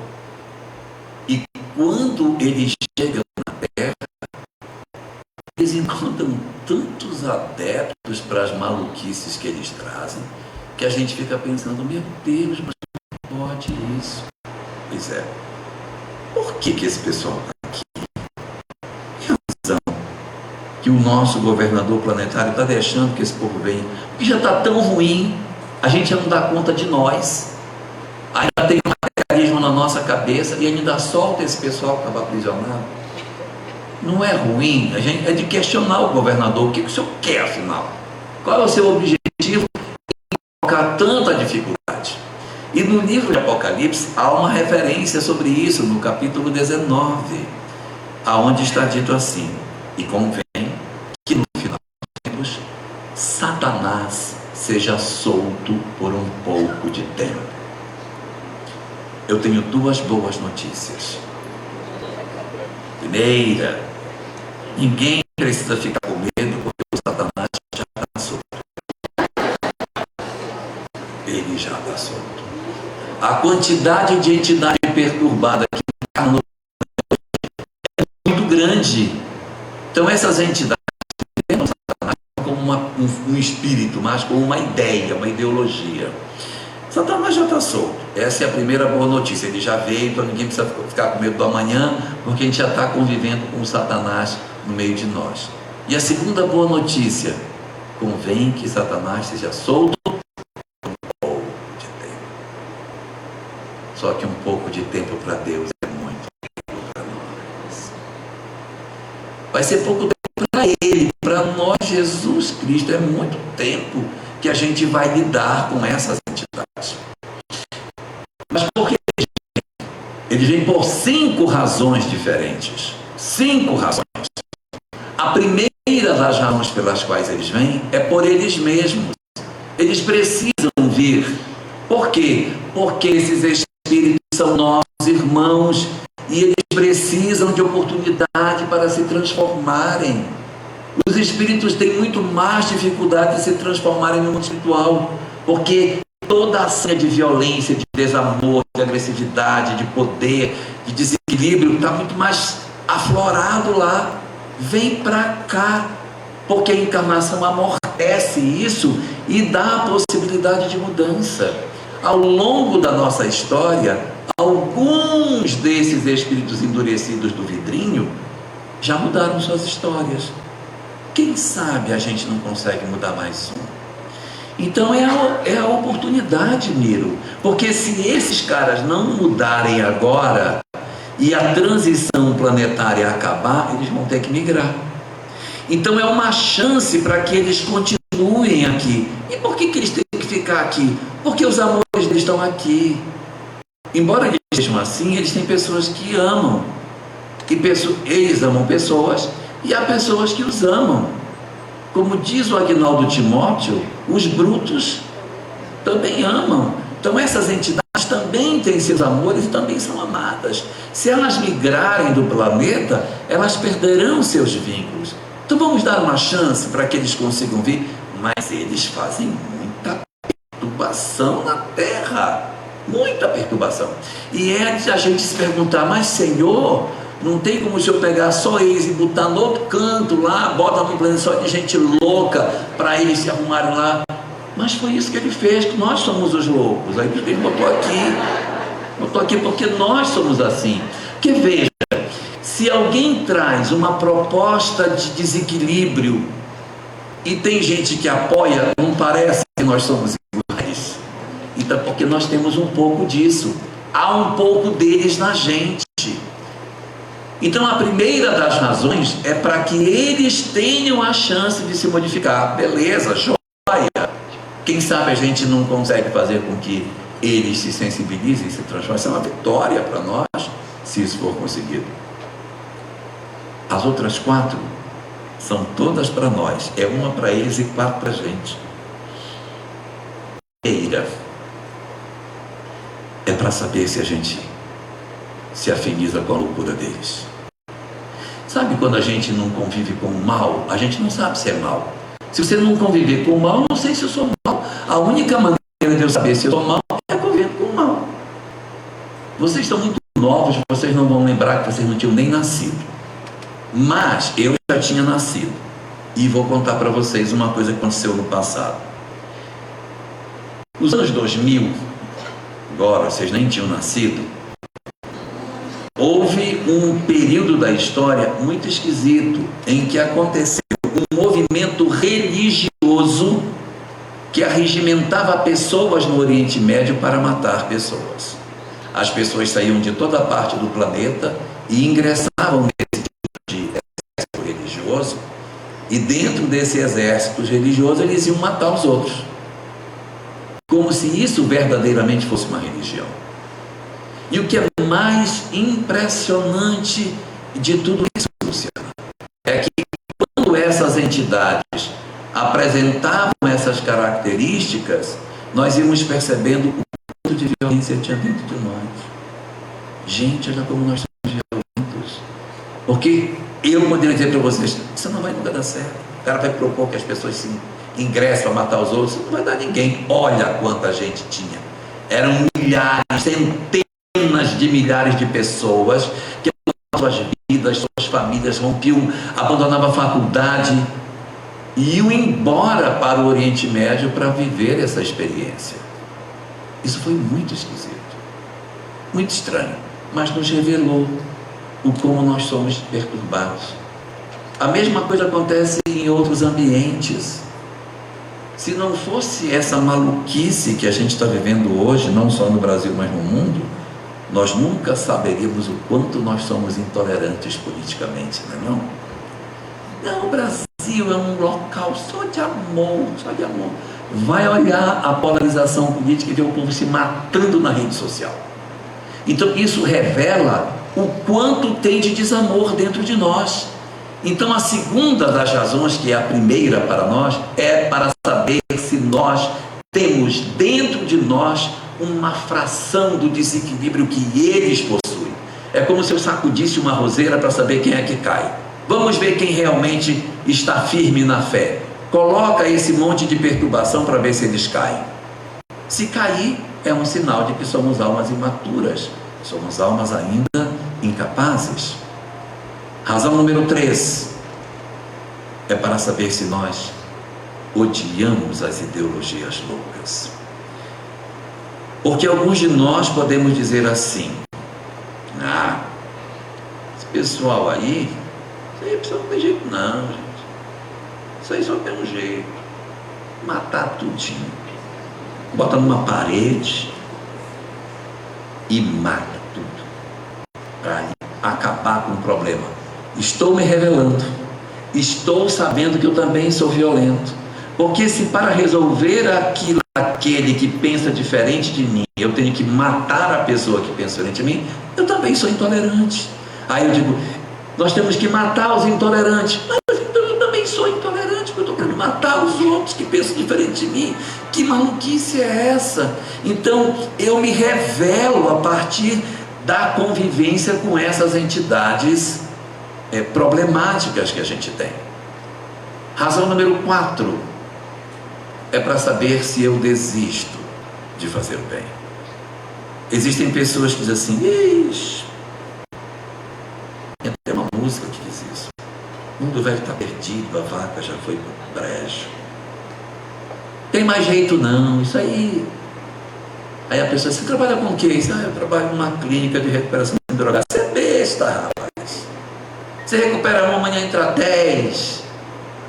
e quando eles chegam na Terra, eles encontram tantos adeptos para as maluquices que eles trazem, que a gente fica pensando: meu Deus, mas como pode isso? Pois é. Por que esse pessoal está aqui? Que razão que o nosso governador planetário está deixando que esse povo venha? Porque já está tão ruim, a gente já não dá conta de nós, ainda tem materialismo na nossa cabeça e ainda solta esse pessoal que estava aprisionado. Não é ruim? A gente é de questionar o governador: o que o senhor quer, afinal? Qual é o seu objetivo em colocar tanta dificuldade? E no livro de Apocalipse há uma referência sobre isso, no capítulo 19, aonde está dito assim: e convém que no final dos tempos Satanás seja solto por um pouco de tempo. Eu tenho duas boas notícias. Primeira, ninguém precisa ficar com medo, porque o Satanás já está solto. Ele já está solto. A quantidade de entidade perturbada que está no é muito grande. Então essas entidades não são Satanás como um espírito, mas como uma ideia, uma ideologia. Satanás já está solto. Essa é a primeira boa notícia. Ele já veio, então ninguém precisa ficar com medo do amanhã, porque a gente já está convivendo com o Satanás no meio de nós. E a segunda boa notícia: convém que Satanás seja solto por um pouco de tempo. Só que um pouco de tempo para Deus é muito tempo para nós. Vai ser pouco tempo para Ele, para nós. Jesus Cristo é muito tempo que a gente vai lidar com essas entidades. Mas por que eles vêm? Por 5 razões diferentes. 5 razões. A primeira das razões pelas quais eles vêm é por eles mesmos. Eles precisam vir. Por quê? Porque esses espíritos são nossos irmãos e eles precisam de oportunidade para se transformarem. Os espíritos têm muito mais dificuldade de se transformarem no mundo espiritual, porque toda a ação de violência, de desamor, de agressividade, de poder, de desequilíbrio está muito mais aflorado lá. Vem para cá, porque a encarnação amortece isso e dá a possibilidade de mudança. Ao longo da nossa história, alguns desses espíritos endurecidos do vidrinho já mudaram suas histórias. Quem sabe a gente não consegue mudar mais um? Então é a oportunidade, Miro, porque se esses caras não mudarem agora e a transição planetária acabar, eles vão ter que migrar. Então é uma chance para que eles continuem aqui. E por que eles têm que ficar aqui? Porque os amores deles estão aqui. Embora eles sejam assim, eles têm pessoas que amam. Eles amam pessoas e há pessoas que os amam. Como diz o Aguinaldo Timóteo, os brutos também amam. Então essas entidades também têm seus amores e também são amadas. Se elas migrarem do planeta, elas perderão seus vínculos. Então vamos dar uma chance para que eles consigam vir, mas eles fazem muita perturbação na Terra. Muita perturbação. E é a gente se perguntar, mas Senhor, não tem como o Senhor pegar só eles e botar no outro canto lá, bota num planeta só de gente louca para eles se arrumarem lá. Mas foi isso que ele fez, que nós somos os loucos. Aí ele botou aqui porque nós somos assim. Porque veja, se alguém traz uma proposta de desequilíbrio e tem gente que apoia, não parece que nós somos iguais. Então, porque nós temos um pouco disso. Há um pouco deles na gente. Então a primeira das razões é para que eles tenham a chance de se modificar. Beleza, joia. Quem sabe a gente não consegue fazer com que eles se sensibilizem e se transformem. Isso é uma vitória para nós, se isso for conseguido. As outras 4 são todas para nós. É uma para eles e 4 para a gente. É para saber se a gente se afiniza com a loucura deles. Sabe quando a gente não convive com o mal? A gente não sabe se é mal. Se você não conviver com o mal, eu não sei se eu sou mal. A única maneira de eu saber se eu sou mal é conviver com o mal. Vocês estão muito novos, vocês não vão lembrar que vocês não tinham nem nascido. Mas eu já tinha nascido. E vou contar para vocês uma coisa que aconteceu no passado. Nos anos 2000, agora vocês nem tinham nascido, houve um período da história muito esquisito em que aconteceu um movimento religioso que arregimentava pessoas no Oriente Médio para matar pessoas. As pessoas saíam de toda parte do planeta e ingressavam nesse tipo de exército religioso, e dentro desse exército religioso eles iam matar os outros, como se isso verdadeiramente fosse uma religião. E o que é mais impressionante de tudo isso, Luciana, é que quando essas entidades apresentavam essas características, nós íamos percebendo o quanto de violência tinha dentro de nós. Gente, olha como nós somos violentos. Porque eu poderia dizer para vocês, isso não vai nunca dar certo. O cara vai propor que as pessoas se ingressem para matar os outros, isso não vai dar ninguém. Olha quanta gente tinha. Eram milhares, centenas de milhares de pessoas que suas vidas, suas famílias rompiam, abandonavam a faculdade e iam embora para o Oriente Médio para viver essa experiência. Isso foi muito esquisito, muito estranho, mas nos revelou o como nós somos perturbados. A mesma coisa acontece em outros ambientes. Se não fosse essa maluquice que a gente está vivendo hoje, não só no Brasil, mas no mundo, nós nunca saberíamos o quanto nós somos intolerantes politicamente, não é não? Não, o Brasil é um local só de amor, só de amor. Vai olhar a polarização política e ver o povo se matando na rede social. Então isso revela o quanto tem de desamor dentro de nós. Então a segunda das razões, que é a primeira para nós, é para saber se nós temos dentro de nós uma fração do desequilíbrio que eles possuem. É como se eu sacudisse uma roseira para saber quem é que cai. Vamos ver quem realmente está firme na fé. Coloca esse monte de perturbação para ver se eles caem. Se cair, é um sinal de que somos almas imaturas, somos almas ainda incapazes. Razão número 3 é para saber se nós odiamos as ideologias loucas. Porque alguns de nós podemos dizer assim: esse pessoal aí, isso aí não tem jeito não, gente. Isso aí só tem um jeito: matar tudinho. Bota numa parede e mata tudo, para acabar com o problema. Estou me revelando, estou sabendo que eu também sou violento, porque se para resolver aquele que pensa diferente de mim, eu tenho que matar a pessoa que pensa diferente de mim, eu também sou intolerante. Aí eu digo, nós temos que matar os intolerantes. Mas então eu também sou intolerante, porque eu estou querendo matar os outros que pensam diferente de mim. Que maluquice é essa? Então eu me revelo a partir da convivência com essas entidades problemáticas que a gente tem. Razão número 4 é para saber se eu desisto de fazer o bem. Existem pessoas que dizem assim, ixi, tem uma música que diz isso: o mundo velho está perdido, a vaca já foi pro brejo, tem mais jeito não, isso aí. Aí a pessoa, você trabalha com o quê? Eu trabalho numa clínica de recuperação de drogas. Você é besta, rapaz. Você recupera uma, amanhã entra 10.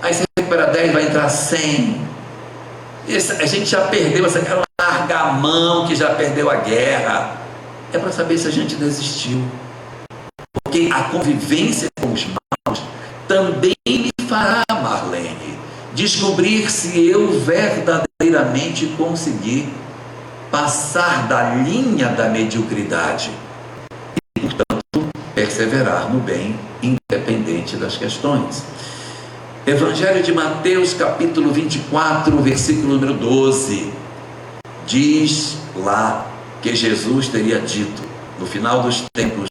Aí você recupera 10, vai entrar 100. A gente já perdeu essa larga a mão, que já perdeu a guerra. É para saber se a gente desistiu. Porque a convivência com os maus também me fará, Marlene, descobrir se eu verdadeiramente conseguir passar da linha da mediocridade e, portanto, perseverar no bem, independente das questões. Evangelho de Mateus, capítulo 24, versículo número 12, diz lá que Jesus teria dito, no final dos tempos,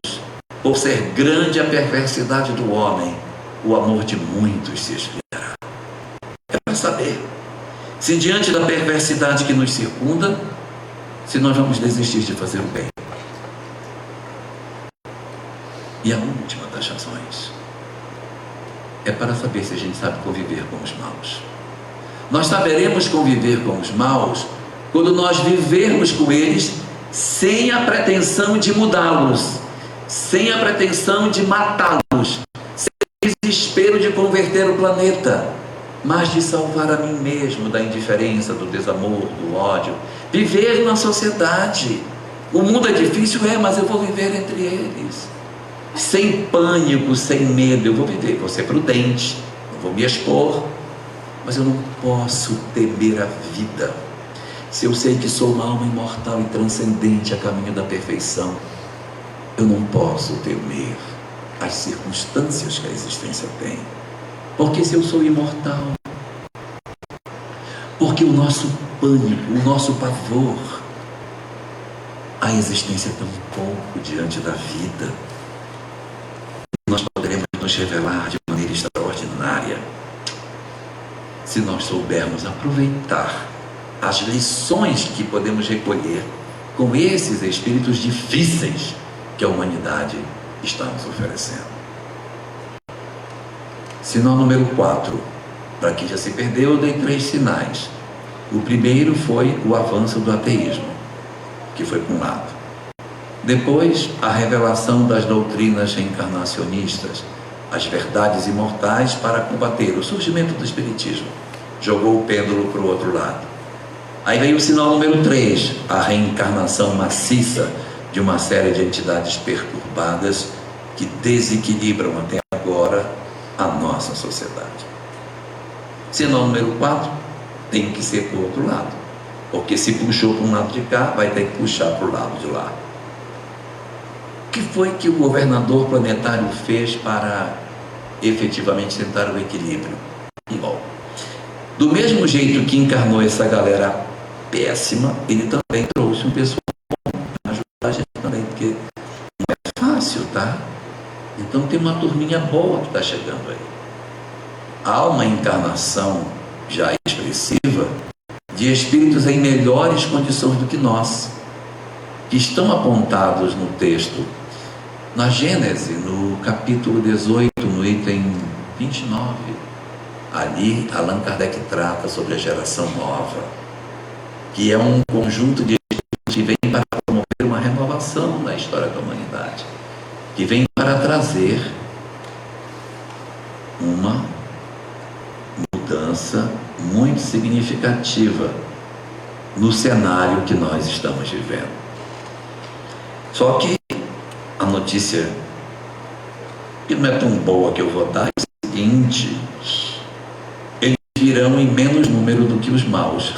por ser grande a perversidade do homem, o amor de muitos se esfriará. É para saber se diante da perversidade que nos circunda, se nós vamos desistir de fazer o bem. E a última das razões é para saber se a gente sabe conviver com os maus. Nós saberemos conviver com os maus quando nós vivermos com eles sem a pretensão de mudá-los, sem a pretensão de matá-los, sem desespero de converter o planeta, mas de salvar a mim mesmo da indiferença, do desamor, do ódio. Viver na sociedade. O mundo é difícil, mas eu vou viver entre eles, sem pânico, sem medo. Eu vou viver, vou ser prudente, não vou me expor, mas eu não posso temer a vida. Se eu sei que sou uma alma imortal e transcendente a caminho da perfeição, eu não posso temer as circunstâncias que a existência tem. Porque se eu sou imortal, porque o nosso pânico, o nosso pavor, a existência é tão pouco diante da vida, nós poderemos nos revelar de maneira extraordinária se nós soubermos aproveitar as lições que podemos recolher com esses espíritos difíceis que a humanidade está nos oferecendo. Sinal número 4, para quem já se perdeu, eu dei 3 sinais. O primeiro foi o avanço do ateísmo, que foi para um lado. Depois, a revelação das doutrinas reencarnacionistas, as verdades imortais para combater o surgimento do espiritismo. Jogou o pêndulo para o outro lado. Aí veio o sinal número 3, a reencarnação maciça de uma série de entidades perturbadas que desequilibram até agora a nossa sociedade. Sinal número 4, tem que ser para o outro lado, porque se puxou para um lado de cá, vai ter que puxar para o lado de lá. O que foi que o governador planetário fez para efetivamente tentar o equilíbrio? Bom, do mesmo jeito que encarnou essa galera péssima, ele também trouxe um pessoal bom para ajudar a gente também, porque não é fácil, tá? Então tem uma turminha boa que está chegando aí. Há uma encarnação já expressiva de espíritos em melhores condições do que nós, que estão apontados no texto, na Gênese, no capítulo 18, no item 29. Ali Allan Kardec trata sobre a geração nova, que é um conjunto de espíritos que vem para promover uma renovação na história da humanidade, que vem para trazer uma mudança mudança muito significativa no cenário que nós estamos vivendo. Só que a notícia que não é tão boa que eu vou dar é o seguinte: eles virão em menos número do que os maus.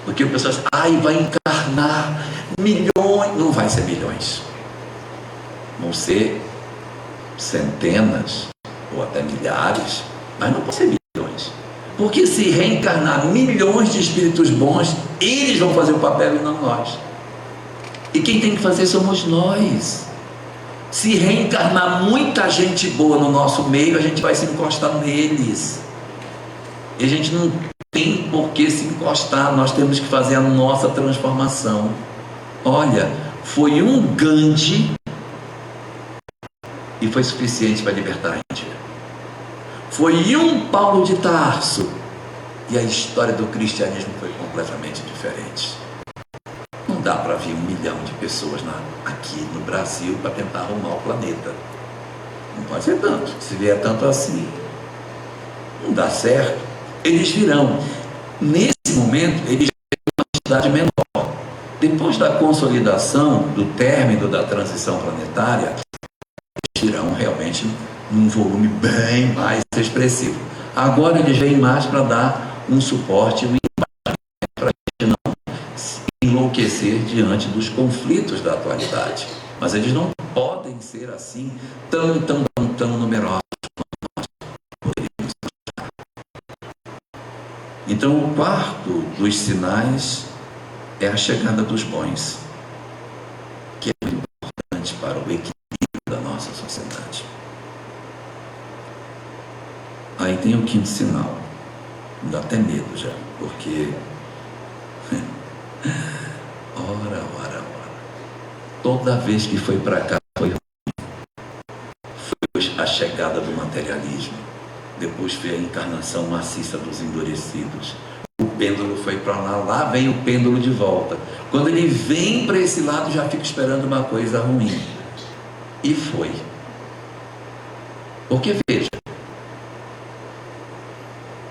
Porque o pessoal diz, vai encarnar milhões. Não vai ser milhões, vão ser centenas ou até milhares, mas não pode ser milhões, porque se reencarnar milhões de espíritos bons, eles vão fazer o papel e não nós. E quem tem que fazer somos nós. Se reencarnar muita gente boa no nosso meio, a gente vai se encostar neles, e a gente não tem por que se encostar. Nós temos que fazer a nossa transformação. Olha, foi um Gandhi e foi suficiente para libertar a Índia. Foi um Paulo de Tarso e a história do cristianismo foi completamente diferente. Não dá para vir 1 milhão de pessoas aqui no Brasil para tentar arrumar o planeta. Não pode ser tanto. Se vier tanto assim, não dá certo. Eles virão. Nesse momento, eles têm uma quantidade menor. Depois da consolidação, do término da transição planetária, eles virão realmente num volume bem mais expressivo. Agora eles vêm mais para dar um suporte, um embasamento, para a gente não se enlouquecer diante dos conflitos da atualidade. Mas eles não podem ser assim tão numerosos. Então, o quarto dos sinais é a chegada dos bons, que é muito importante para o equilíbrio da nossa sociedade. Aí tem o quinto sinal. Me dá até medo já, porque ora. Toda vez que foi para cá foi a chegada do materialismo. Depois veio a encarnação maciça dos endurecidos. O pêndulo foi para lá vem o pêndulo de volta. Quando ele vem para esse lado, já fica esperando uma coisa ruim. E foi. Porque veja,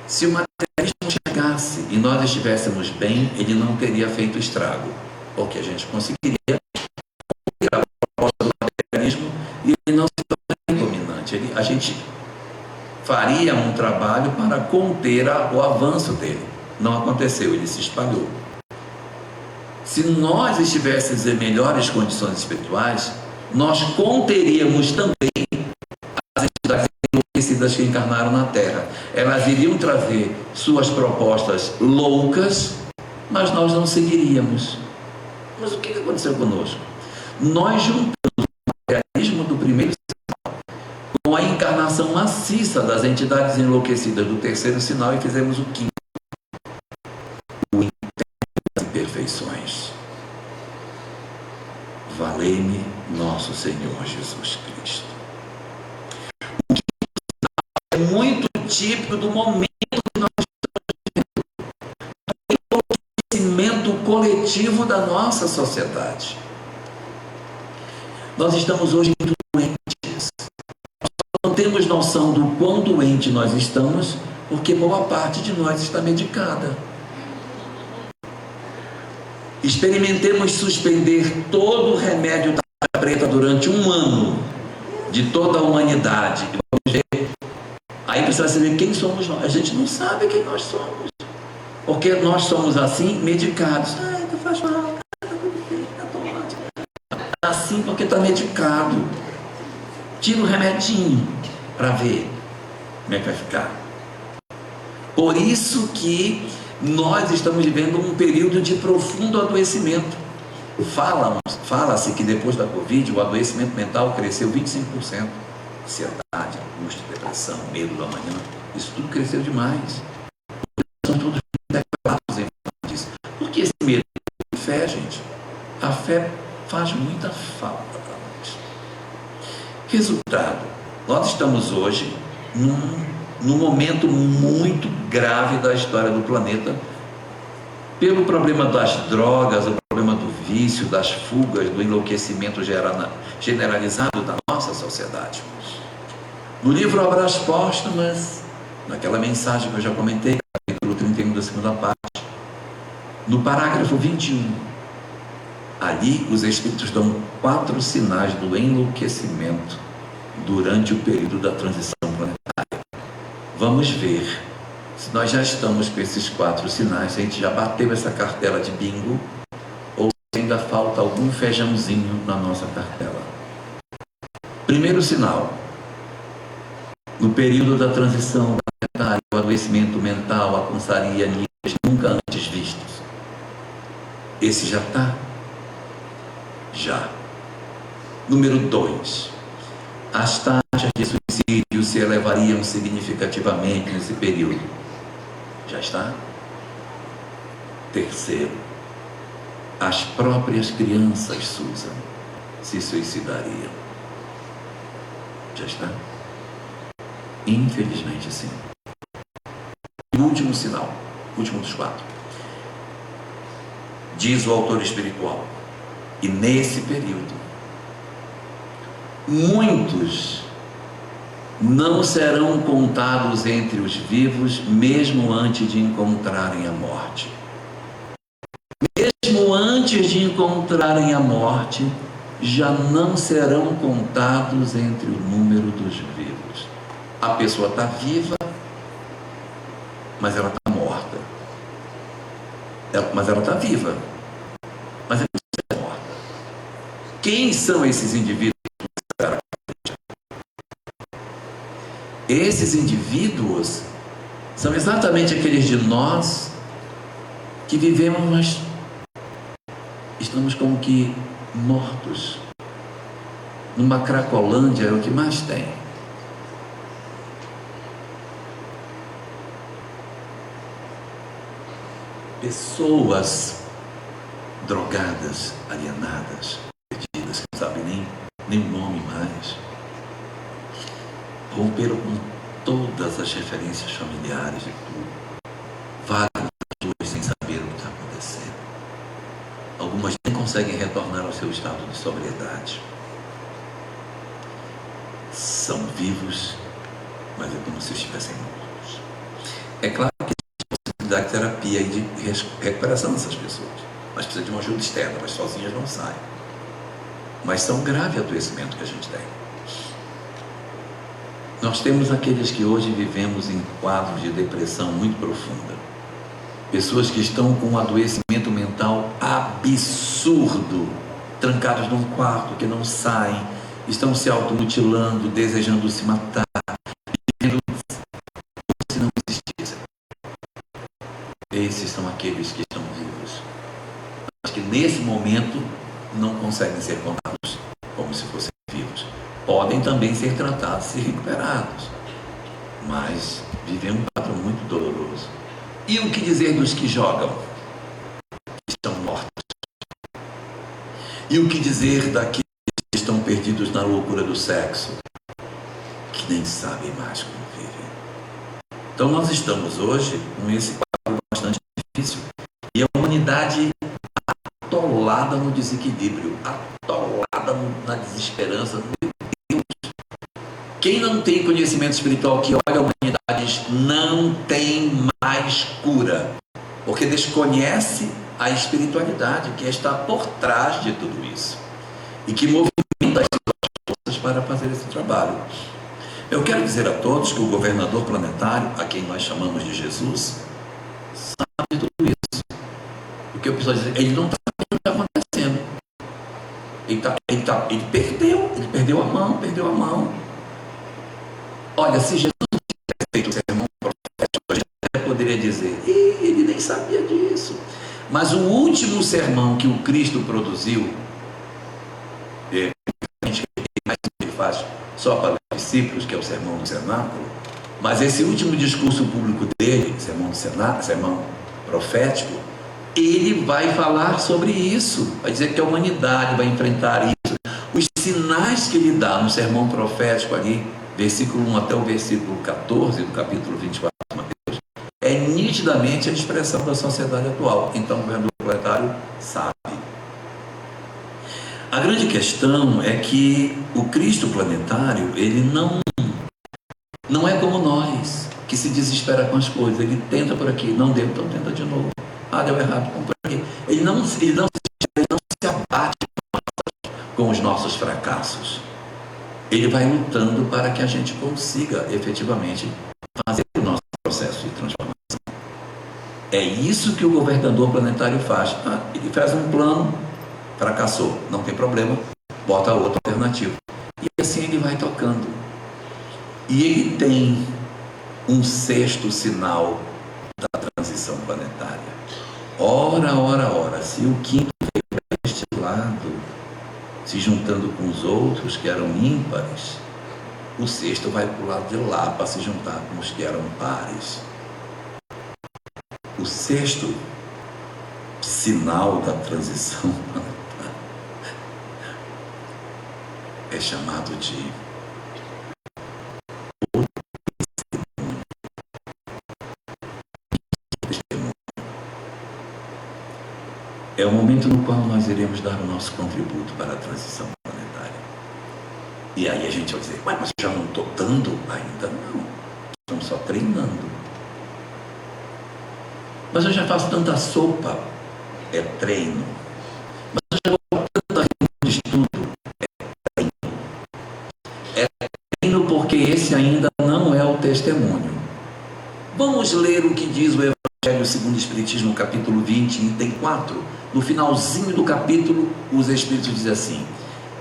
se o materialismo chegasse e nós estivéssemos bem, ele não teria feito estrago. Porque a gente conseguiria a proposta do materialismo e ele não se tornaria dominante. A gente faria um trabalho para conter o avanço dele. Não aconteceu, ele se espalhou. Se nós estivéssemos em melhores condições espirituais, nós conteríamos também as entidades enlouquecidas que encarnaram na Terra. Elas iriam trazer suas propostas loucas, mas nós não seguiríamos. Mas o que aconteceu conosco? Nós juntamos o materialismo do primeiro com a encarnação maciça das entidades enlouquecidas do terceiro sinal e fizemos o quinto, o intento das imperfeições. Valei-me nosso Senhor Jesus Cristo. O quinto sinal é muito típico do momento que nós estamos vivendo, o enlouquecimento coletivo da nossa sociedade. Nós estamos hoje muito doentes. Não temos noção do quão doente nós estamos, porque boa parte de nós está medicada. Experimentemos suspender todo o remédio da tarja preta durante 1 ano, de toda a humanidade. Vamos ver. Aí você vai saber quem somos nós. A gente não sabe quem nós somos, porque nós somos assim, medicados. Não faz mal, tá tudo bem, tá tomando. Assim porque está medicado. Tira o remedinho para ver como é que vai ficar. Por isso que nós estamos vivendo um período de profundo adoecimento. Fala-se que depois da Covid o adoecimento mental cresceu 25%. Ansiedade, angústia, depressão, medo do amanhã, isso tudo cresceu demais. São todos declarados em função disso. Porque esse medo de fé, gente, a fé faz muita falta para nós. Resultado, nós estamos hoje num momento muito grave da história do planeta, pelo problema das drogas, o problema do vício, das fugas, do enlouquecimento generalizado da nossa sociedade. No livro Obras Póstumas, naquela mensagem que eu já comentei, capítulo 31 da segunda parte, no parágrafo 21, ali os Espíritos dão 4 sinais do enlouquecimento durante o período da transição planetária. Vamos ver se nós já estamos com esses 4 sinais, se a gente já bateu essa cartela de bingo, ou se ainda falta algum feijãozinho na nossa cartela. Primeiro sinal: no período da transição planetária, o adoecimento mental alcançaria níveis nunca antes vistos. Esse já está? Já. Número 2: as taxas de suicídio se elevariam significativamente nesse período. Já está? Terceiro: as próprias crianças, Susan, se suicidariam. Já está? Infelizmente, sim. O último sinal, último dos 4. Diz o autor espiritual: e nesse período, muitos não serão contados entre os vivos, mesmo antes de encontrarem a morte. Mesmo antes de encontrarem a morte, já não serão contados entre o número dos vivos. A pessoa está viva, mas ela está morta. Mas ela está viva, mas ela está morta. Quem são esses indivíduos? Esses indivíduos são exatamente aqueles de nós que vivemos, mas estamos como que mortos. Numa Cracolândia é o que mais tem. Pessoas drogadas, alienadas, perdidas, que não sabem nem o nome mais. Romperam com todas as referências familiares e tudo. Várias pessoas sem saber o que está acontecendo. Algumas nem conseguem retornar ao seu estado de sobriedade. São vivos, mas é como se estivessem mortos. É claro que existe possibilidade de terapia e de recuperação dessas pessoas, mas precisa de uma ajuda externa, mas sozinhas não saem. Mas são grave adoecimento que a gente tem. Nós temos aqueles que hoje vivemos em quadros de depressão muito profunda. Pessoas que estão com um adoecimento mental absurdo, trancados num quarto, que não saem, estão se automutilando, desejando se matar, vivendo como se não existissem. Esses são aqueles que estão vivos, mas que nesse momento não conseguem ser contados como se fossem vivos. Podem também ser tratados e recuperados, mas vivem um quadro muito doloroso. E o que dizer dos que jogam? Estão mortos. E o que dizer daqueles que estão perdidos na loucura do sexo, que nem sabem mais como vivem? Então nós estamos hoje com esse quadro bastante difícil, e a humanidade atolada no desequilíbrio, atolada na desesperança. Quem não tem conhecimento espiritual, que olha a humanidade, não tem mais cura, porque desconhece a espiritualidade que está por trás de tudo isso e que movimenta as forças para fazer esse trabalho. Eu quero dizer a todos que o governador planetário, a quem nós chamamos de Jesus, sabe de tudo isso. Porque o pessoal diz, ele não está vendo o que está acontecendo. Ele perdeu a mão. Olha, se Jesus não tivesse feito o sermão profético, a gente até poderia dizer, ele nem sabia disso. Mas o último sermão que o Cristo produziu, ele faz só para os discípulos, que é o sermão do cenáculo, mas esse último discurso público dele, sermão do cenáculo, sermão profético, ele vai falar sobre isso, vai dizer que a humanidade vai enfrentar isso. Os sinais que ele dá no sermão profético ali, versículo 1 até o versículo 14 do capítulo 24 de Mateus, é nitidamente a expressão da sociedade atual. Então o governador planetário sabe. A grande questão é que o Cristo planetário, ele não Não é como nós, que se desespera com as coisas. Ele tenta por aqui, não deu, então tenta de novo. Ah, deu errado, vamos por aqui. Ele não se abate com os nossos fracassos. Ele vai lutando para que a gente consiga efetivamente fazer o nosso processo de transformação. É isso que o governador planetário faz. Ele faz um plano, fracassou, não tem problema, bota outra alternativa. E assim ele vai tocando. E ele tem um sexto sinal da transição planetária. Ora, se o quinto veio para este lado, se juntando com os outros que eram ímpares, o sexto vai para o lado de lá para se juntar com os que eram pares. O sexto sinal da transição planetária é chamado de testemunho. É o momento no qual nós iremos dar o nosso contributo para a transição planetária. E aí a gente vai dizer, mas eu já não estou dando ainda? Não, estamos só treinando. Mas eu já faço tanta sopa, é treino. Mas eu já vou tanta reunião de estudo, é treino. É treino porque esse ainda não é o testemunho. Vamos ler o que diz o Evangelho segundo o Espiritismo, capítulo 20, item 4. No finalzinho do capítulo, os Espíritos dizem assim: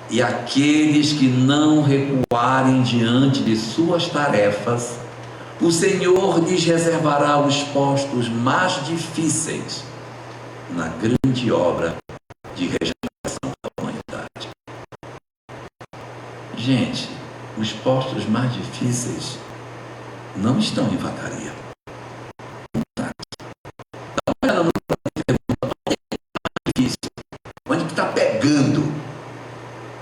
e aqueles que não recuarem diante de suas tarefas, o Senhor lhes reservará os postos mais difíceis na grande obra de regeneração da humanidade. Gente, os postos mais difíceis não estão em vacaria. Onde que está pegando?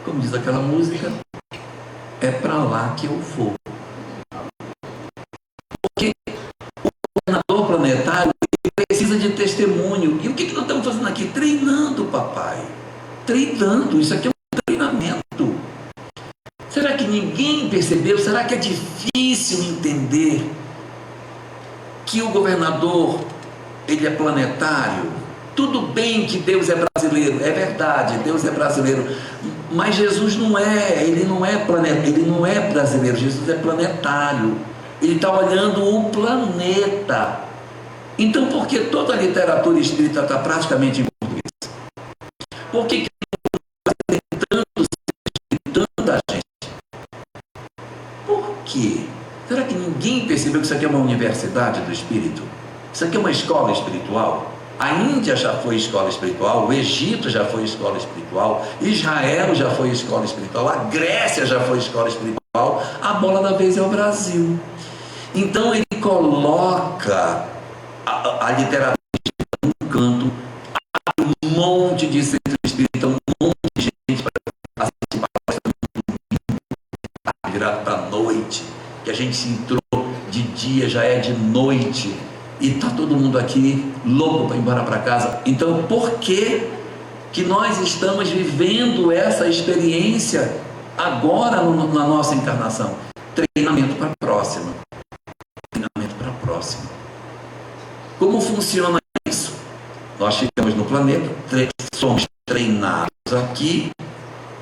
Como diz aquela música, é para lá que eu vou. Porque o governador planetário precisa de testemunho. E o que nós estamos fazendo aqui? Treinando, papai. Treinando. Isso aqui é um treinamento. Será que ninguém percebeu? Será que é difícil entender que o governador, ele é planetário? Tudo bem que Deus é brasileiro, é verdade, Deus é brasileiro, mas Jesus não é, ele não é brasileiro, Jesus é planetário, ele está olhando o planeta. Então, por que toda a literatura espírita está praticamente em português? Por que tem tanta gente? Por quê? Será que ninguém percebeu que isso aqui é uma universidade do espírito? Isso aqui é uma escola espiritual? A Índia já foi escola espiritual, o Egito já foi escola espiritual, Israel já foi escola espiritual, a Grécia já foi escola espiritual, a bola da vez é o Brasil. Então ele coloca a literatura num canto, um monte de centro espírita, um monte de gente para assistir palestra virado para a noite, que a gente se entrou de dia, já é de noite. E está todo mundo aqui louco para ir embora para casa. Então, por que nós estamos vivendo essa experiência agora na nossa encarnação? Treinamento para a próxima. Treinamento para a próxima. Como funciona isso? Nós ficamos no planeta, somos treinados aqui,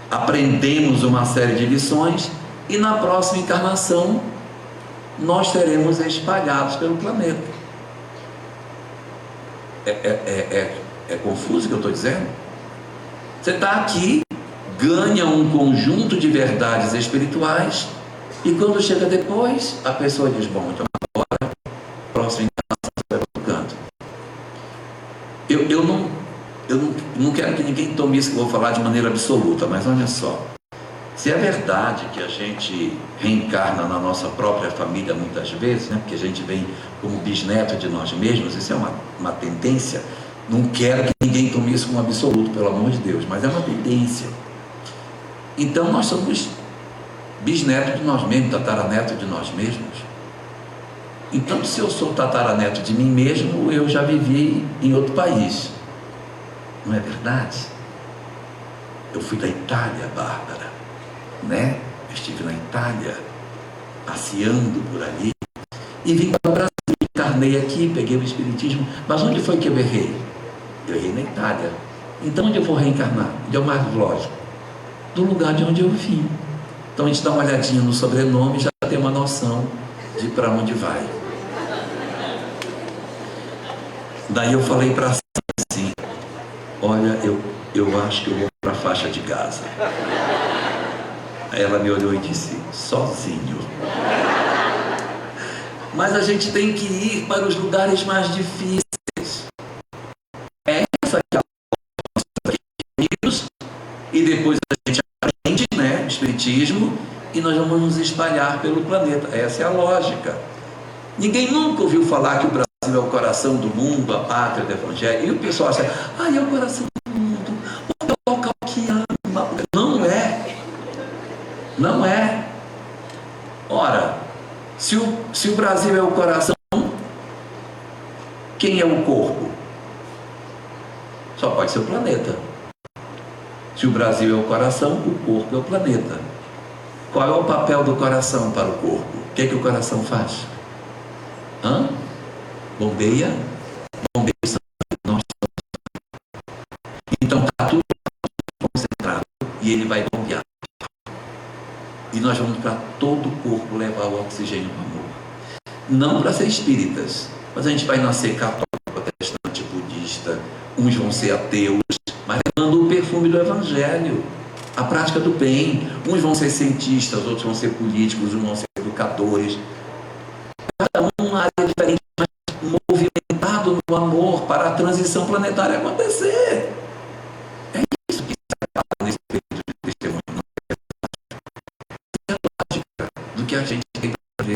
aprendemos uma série de lições e na próxima encarnação nós seremos espalhados pelo planeta. É confuso o que eu estou dizendo? Você está aqui, ganha um conjunto de verdades espirituais e quando chega depois, a pessoa diz, bom, então agora, próxima encarnação você vai para o canto. Eu não quero que ninguém tome isso que eu vou falar de maneira absoluta, mas olha só, se é verdade que a gente reencarna na nossa própria família muitas vezes, né, porque a gente vem como bisneto de nós mesmos, isso é uma tendência, não quero que ninguém tome isso como absoluto, pelo amor de Deus, mas é uma tendência. Então nós somos bisneto de nós mesmos, tataraneto de nós mesmos. Então se eu sou tataraneto de mim mesmo, eu já vivi em outro país, não é verdade? Eu fui da Itália, Bárbara, né? Eu estive na Itália passeando por ali, e vim para o Brasil, encarnei aqui, peguei o Espiritismo. Mas onde foi que eu errei? Eu errei na Itália. Então onde eu vou reencarnar? Onde é o mais lógico? Do lugar de onde eu vim. Então a gente dá uma olhadinha no sobrenome e já tem uma noção de para onde vai. Daí eu falei para assim, olha, eu acho que eu vou para a faixa de Gaza. Aí ela me olhou e disse, sozinho. Mas a gente tem que ir para os lugares mais difíceis. É essa que é a nossa, e depois a gente aprende, né, o Espiritismo, e nós vamos nos espalhar pelo planeta. Essa é a lógica. Ninguém nunca ouviu falar que o Brasil é o coração do mundo, a pátria do Evangelho. E o pessoal acha, é o coração do mundo, o local que ama. Não é. Não é. Ora, se o Brasil é o coração, quem é o corpo? Só pode ser o planeta. Se o Brasil é o coração, o corpo é o planeta. Qual é o papel do coração para o corpo? O que o coração faz? Bombeia o sangue. Então está tudo concentrado e ele vai bombear. E nós vamos para todo o corpo levar o oxigênio do amor. Não para ser espíritas, mas a gente vai nascer católico, protestante, budista, uns vão ser ateus, mas levando o perfume do Evangelho, a prática do bem. Uns vão ser cientistas, outros vão ser políticos, uns vão ser educadores. Cada um uma área diferente, mas movimentado no amor para a transição planetária acontecer. É isso que se acaba nesse período de testemunho. É a lógica do que a gente tem que fazer.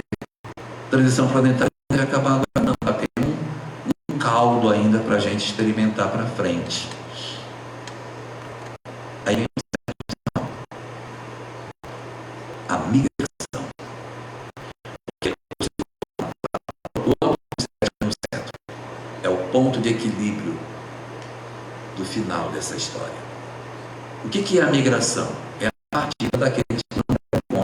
Transição planetária não vai acabar agora, não. Vai ter um caldo ainda para a gente experimentar para frente. Aí a migração. Porque é o ponto de equilíbrio do final dessa história. O que é a migração? É a partida daqueles que não é bom.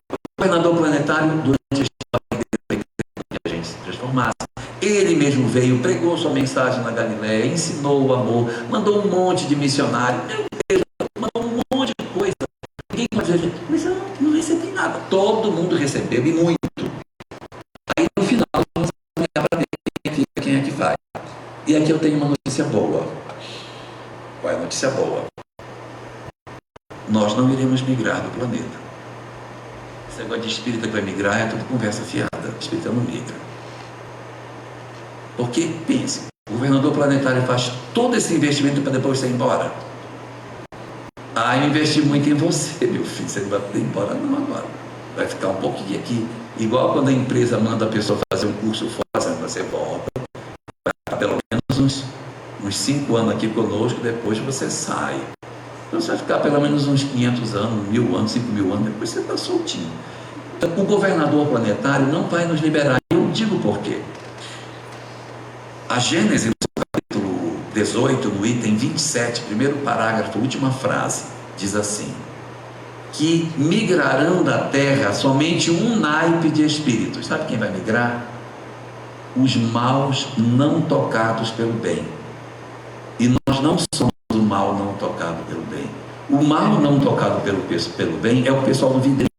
O governador planetário, durante a história dele, que a gente se transformasse, ele mesmo veio, pregou sua mensagem na Galileia, ensinou o amor, mandou um monte de missionários, meu Deus, mandou um monte de coisa. Ninguém pode dizer, mas eu não recebi nada. Todo mundo recebeu, e muito. Aí no final, nós vamos olhar para dentro, quem é que vai. E aqui eu tenho uma notícia boa. Qual é a notícia boa? Nós não iremos migrar do planeta. Esse negócio de espírita que vai migrar é tudo conversa fiada. Espírita não migra. Porque, pense, o governador planetário faz todo esse investimento para depois você ir embora. Eu investi muito em você, meu filho. Você não vai poder ir embora não agora. Vai ficar um pouquinho aqui. Igual quando a empresa manda a pessoa fazer um curso fora, você volta. Vai ficar pelo menos uns 5 anos aqui conosco, depois você sai. Então você vai ficar pelo menos uns 500 anos, 1000 anos, 5000 anos, depois você está soltinho. Então o governador planetário não vai nos liberar. Eu digo por quê. A Gênesis, no capítulo 18, no item 27, primeiro parágrafo, última frase, diz assim: que migrarão da terra somente um naipe de espíritos. Sabe quem vai migrar? Os maus não tocados pelo bem. E nós não somos o mal não tocado pelo bem. O mal não tocado pelo bem é o pessoal do vidrinho.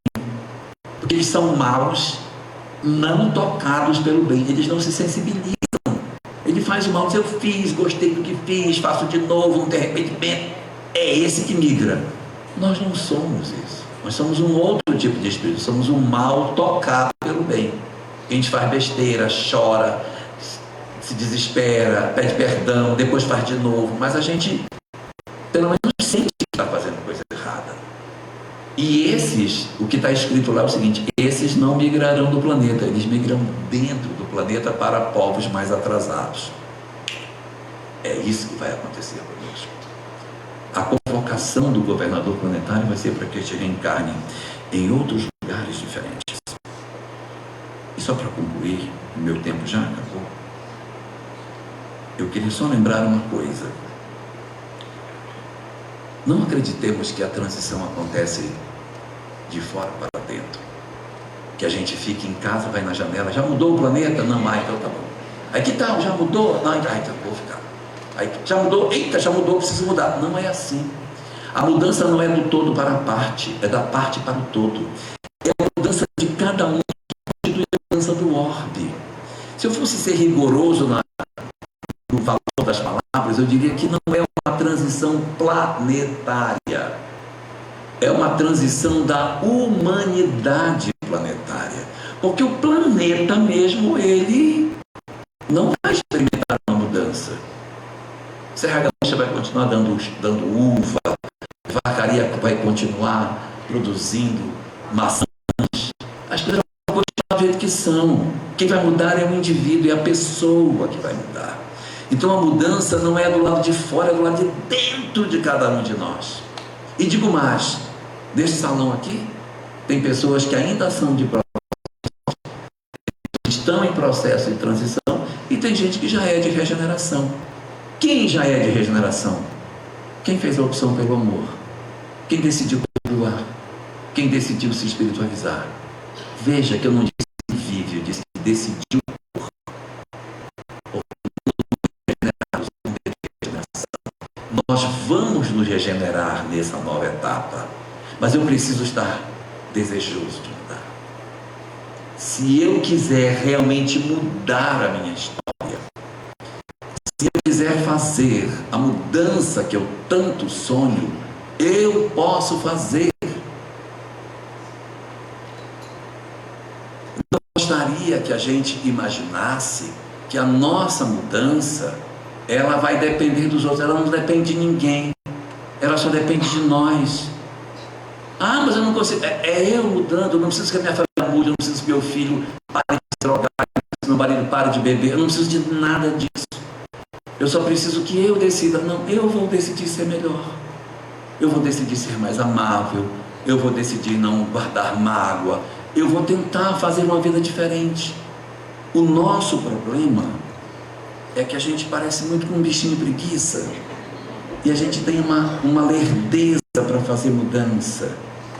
Porque eles são maus não tocados pelo bem. Eles não se sensibilizam. Ele faz o mal, diz, eu fiz, gostei do que fiz, faço de novo, um arrependimento. É esse que migra. Nós não somos isso. Nós somos um outro tipo de espírito. Somos um mal tocado pelo bem. A gente faz besteira, chora, se desespera, pede perdão, depois faz de novo. Mas a gente, pelo menos, sente que está fazendo coisa errada. E esses, o que está escrito lá é o seguinte: esses não migrarão do planeta, eles migram dentro do planeta para povos mais atrasados. É isso que vai acontecer conosco. A convocação do governador planetário vai ser para que a gente reencarne em outros lugares diferentes. E só para concluir, o meu tempo já acabou. Eu queria só lembrar uma coisa. Não acreditemos que a transição acontece de fora para dentro. Que a gente fique em casa, vai na janela, já mudou o planeta? Não, então tá bom. Aí que tal? Já mudou? Não, então vou ficar. Aí já mudou? Eita, já mudou, preciso mudar. Não é assim. A mudança não é do todo para a parte, é da parte para o todo. É a mudança de cada um, a mudança do orbe. Se eu fosse ser rigoroso no valor das palavras, eu diria que não é uma transição planetária. É uma transição da humanidade planetária. Porque o planeta mesmo, ele não vai experimentar uma mudança. Serra Gaúcha vai continuar dando uva, Vacaria vai continuar produzindo maçãs. As coisas vão continuar do jeito que são. Quem vai mudar é o indivíduo, é a pessoa que vai mudar. Então a mudança não é do lado de fora, é do lado de dentro de cada um de nós. E digo mais, neste salão aqui, tem pessoas que ainda são de processo, estão em processo de transição, e tem gente que já é de regeneração. Quem já é de regeneração? Quem fez a opção pelo amor? Quem decidiu perdoar? Quem decidiu se espiritualizar? Veja que eu não disse que vive, eu disse que decidiu por. Nós vamos nos regenerar nessa nova etapa, mas eu preciso estar desejoso de mudar. Se eu quiser realmente mudar a minha história, se eu quiser fazer a mudança que eu tanto sonho, eu posso fazer. Não gostaria que a gente imaginasse que a nossa mudança, ela vai depender dos outros. Ela não depende de ninguém, ela só depende de nós. Ah, mas eu não consigo. É eu mudando, eu não preciso que a minha família mude, eu não preciso que meu filho pare de se drogar, que meu marido pare de beber, eu não preciso de nada disso. Eu só preciso que eu decida. Não, eu vou decidir ser melhor. Eu vou decidir ser mais amável. Eu vou decidir não guardar mágoa. Eu vou tentar fazer uma vida diferente. O nosso problema é que a gente parece muito com um bichinho de preguiça. E a gente tem uma lerdeza para fazer mudança.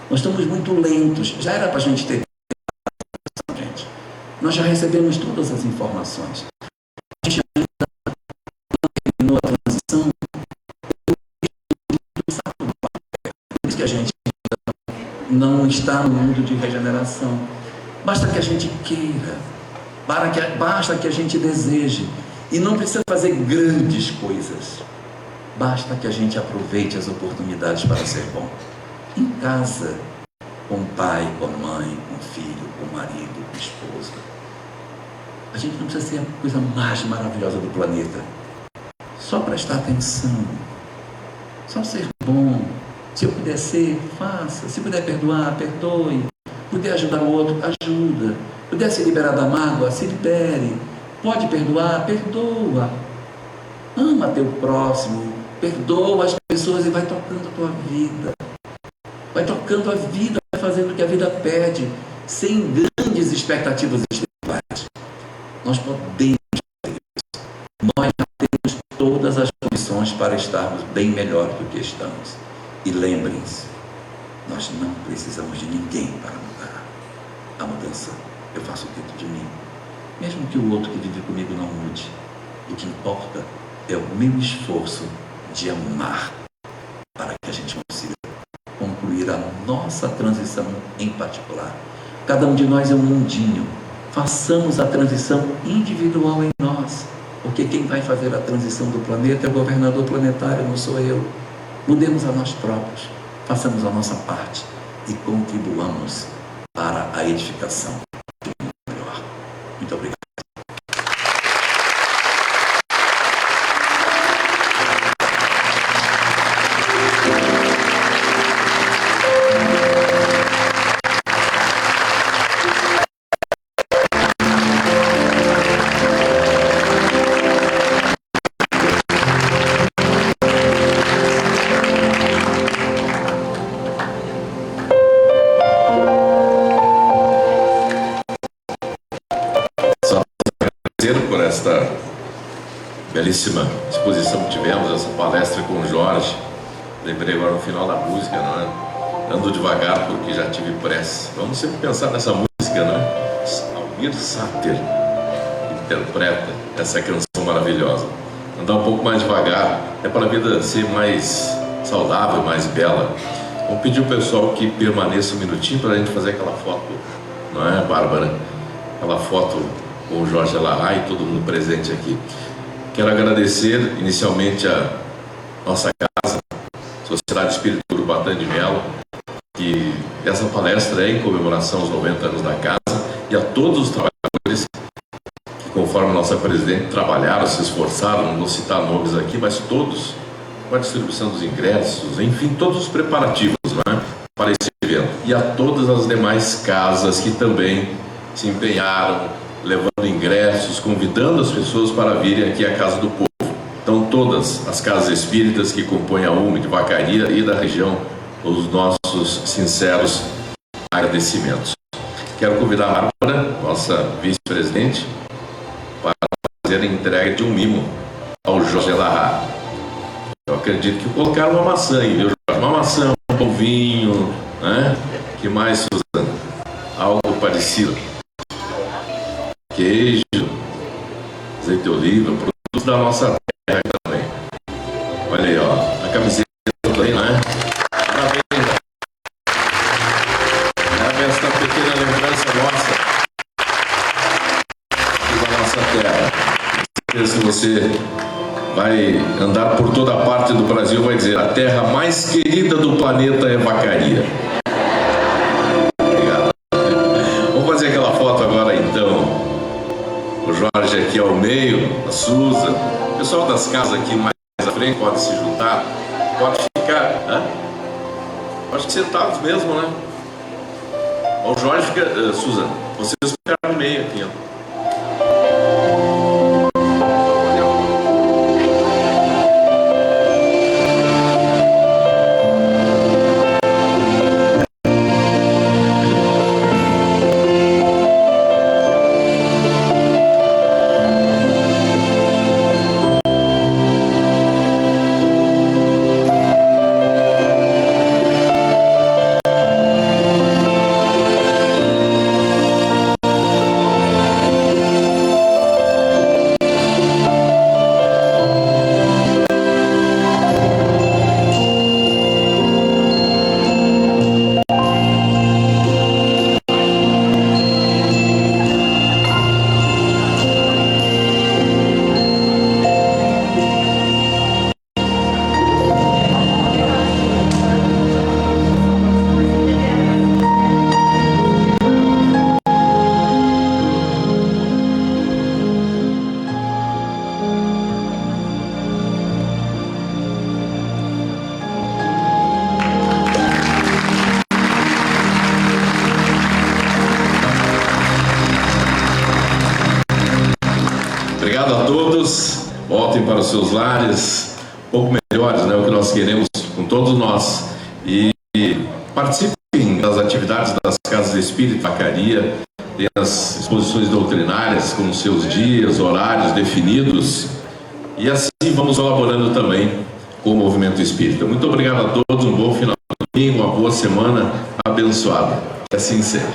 Nós estamos muito lentos. Já era para a gente ter. Gente, nós já recebemos todas as informações. A gente ainda não terminou a transição. Por isso que a gente não está no mundo de regeneração. Basta que a gente queira. Basta que a gente deseje. E não precisa fazer grandes coisas. Basta que a gente aproveite as oportunidades para ser bom. Em casa, com o pai, com a mãe, com o filho, com o marido, com a esposa. A gente não precisa ser a coisa mais maravilhosa do planeta. Só prestar atenção. Só ser bom. Se eu puder ser, faça. Se puder perdoar, perdoe. Puder ajudar o outro, ajuda. Puder se liberar da mágoa, se libere. Pode perdoar, perdoa. Ama teu próximo. Perdoa as pessoas e vai tocando a tua vida. Vai tocando a vida, vai fazendo o que a vida pede, sem grandes expectativas espirituais. Nós podemos fazer isso. Nós já temos todas as condições para estarmos bem melhor do que estamos. E lembrem-se, nós não precisamos de ninguém para mudar. A mudança eu faço dentro de mim. Mesmo que o outro que vive comigo não mude, o que importa é o meu esforço de amar, para que a gente consiga concluir a nossa transição em particular. Cada um de nós é um mundinho. Façamos a transição individual em nós, porque quem vai fazer a transição do planeta é o governador planetário, não sou eu. Mudemos a nós próprios, façamos a nossa parte e contribuamos para a edificação de um mundo melhor. Muito obrigado. Por esta belíssima exposição que tivemos, essa palestra com o Jorge. Lembrei agora no final da música, não é? ando devagar porque já tive pressa. Vamos sempre pensar nessa música, né? Almir Sater interpreta essa canção maravilhosa. Andar um pouco mais devagar é para a vida ser mais saudável, mais bela. Vamos pedir ao pessoal que permaneça um minutinho para a gente fazer aquela foto, não é, Bárbara? Aquela foto com o Jorge Elahá e todo mundo presente aqui. Quero agradecer inicialmente a nossa casa, Sociedade Espírita Urubatã de Melo, que essa palestra é em comemoração aos 90 anos da casa, e a todos os trabalhadores que, conforme a nossa presidente, trabalharam, se esforçaram, não vou citar nomes aqui, mas todos, com a distribuição dos ingressos, enfim, todos os preparativos, né, para esse evento. E a todas as demais casas que também se empenharam, levando ingressos, convidando as pessoas para virem aqui à Casa do Povo. Então, todas as casas espíritas que compõem a UME de Vacaria e da região, os nossos sinceros agradecimentos. Quero convidar a Bárbara, nossa vice-presidente, para fazer a entrega de um mimo ao Jorge Elahá. Eu acredito que colocaram uma maçã aí, viu, Jorge? Uma maçã, um pão vinho, né? Que mais, Suzana? Algo parecido. Queijo, azeite de oliva, produtos da nossa terra também. Olha aí, ó, a camiseta aí, não é? Parabéns. É esta pequena lembrança nossa da nossa terra. Se você vai andar por toda a parte do Brasil, vai dizer: a terra mais querida do planeta é Vacaria. Obrigado. Vamos fazer aquela foto agora, então. O Jorge aqui ao meio, a Suza, o pessoal das casas aqui mais à frente pode se juntar, pode ficar, acho que sentados mesmo, né? O Jorge fica, Suza, vocês ficaram no meio aqui, ó. Obrigado a todos, voltem para os seus lares, um pouco melhores, né? O que nós queremos com todos nós. E participem das atividades das casas de espírita, Vacaria, tem as exposições doutrinárias com seus dias, horários definidos, e assim vamos colaborando também com o movimento espírita. Muito obrigado a todos, um bom final de domingo, uma boa semana abençoada. Que assim seja.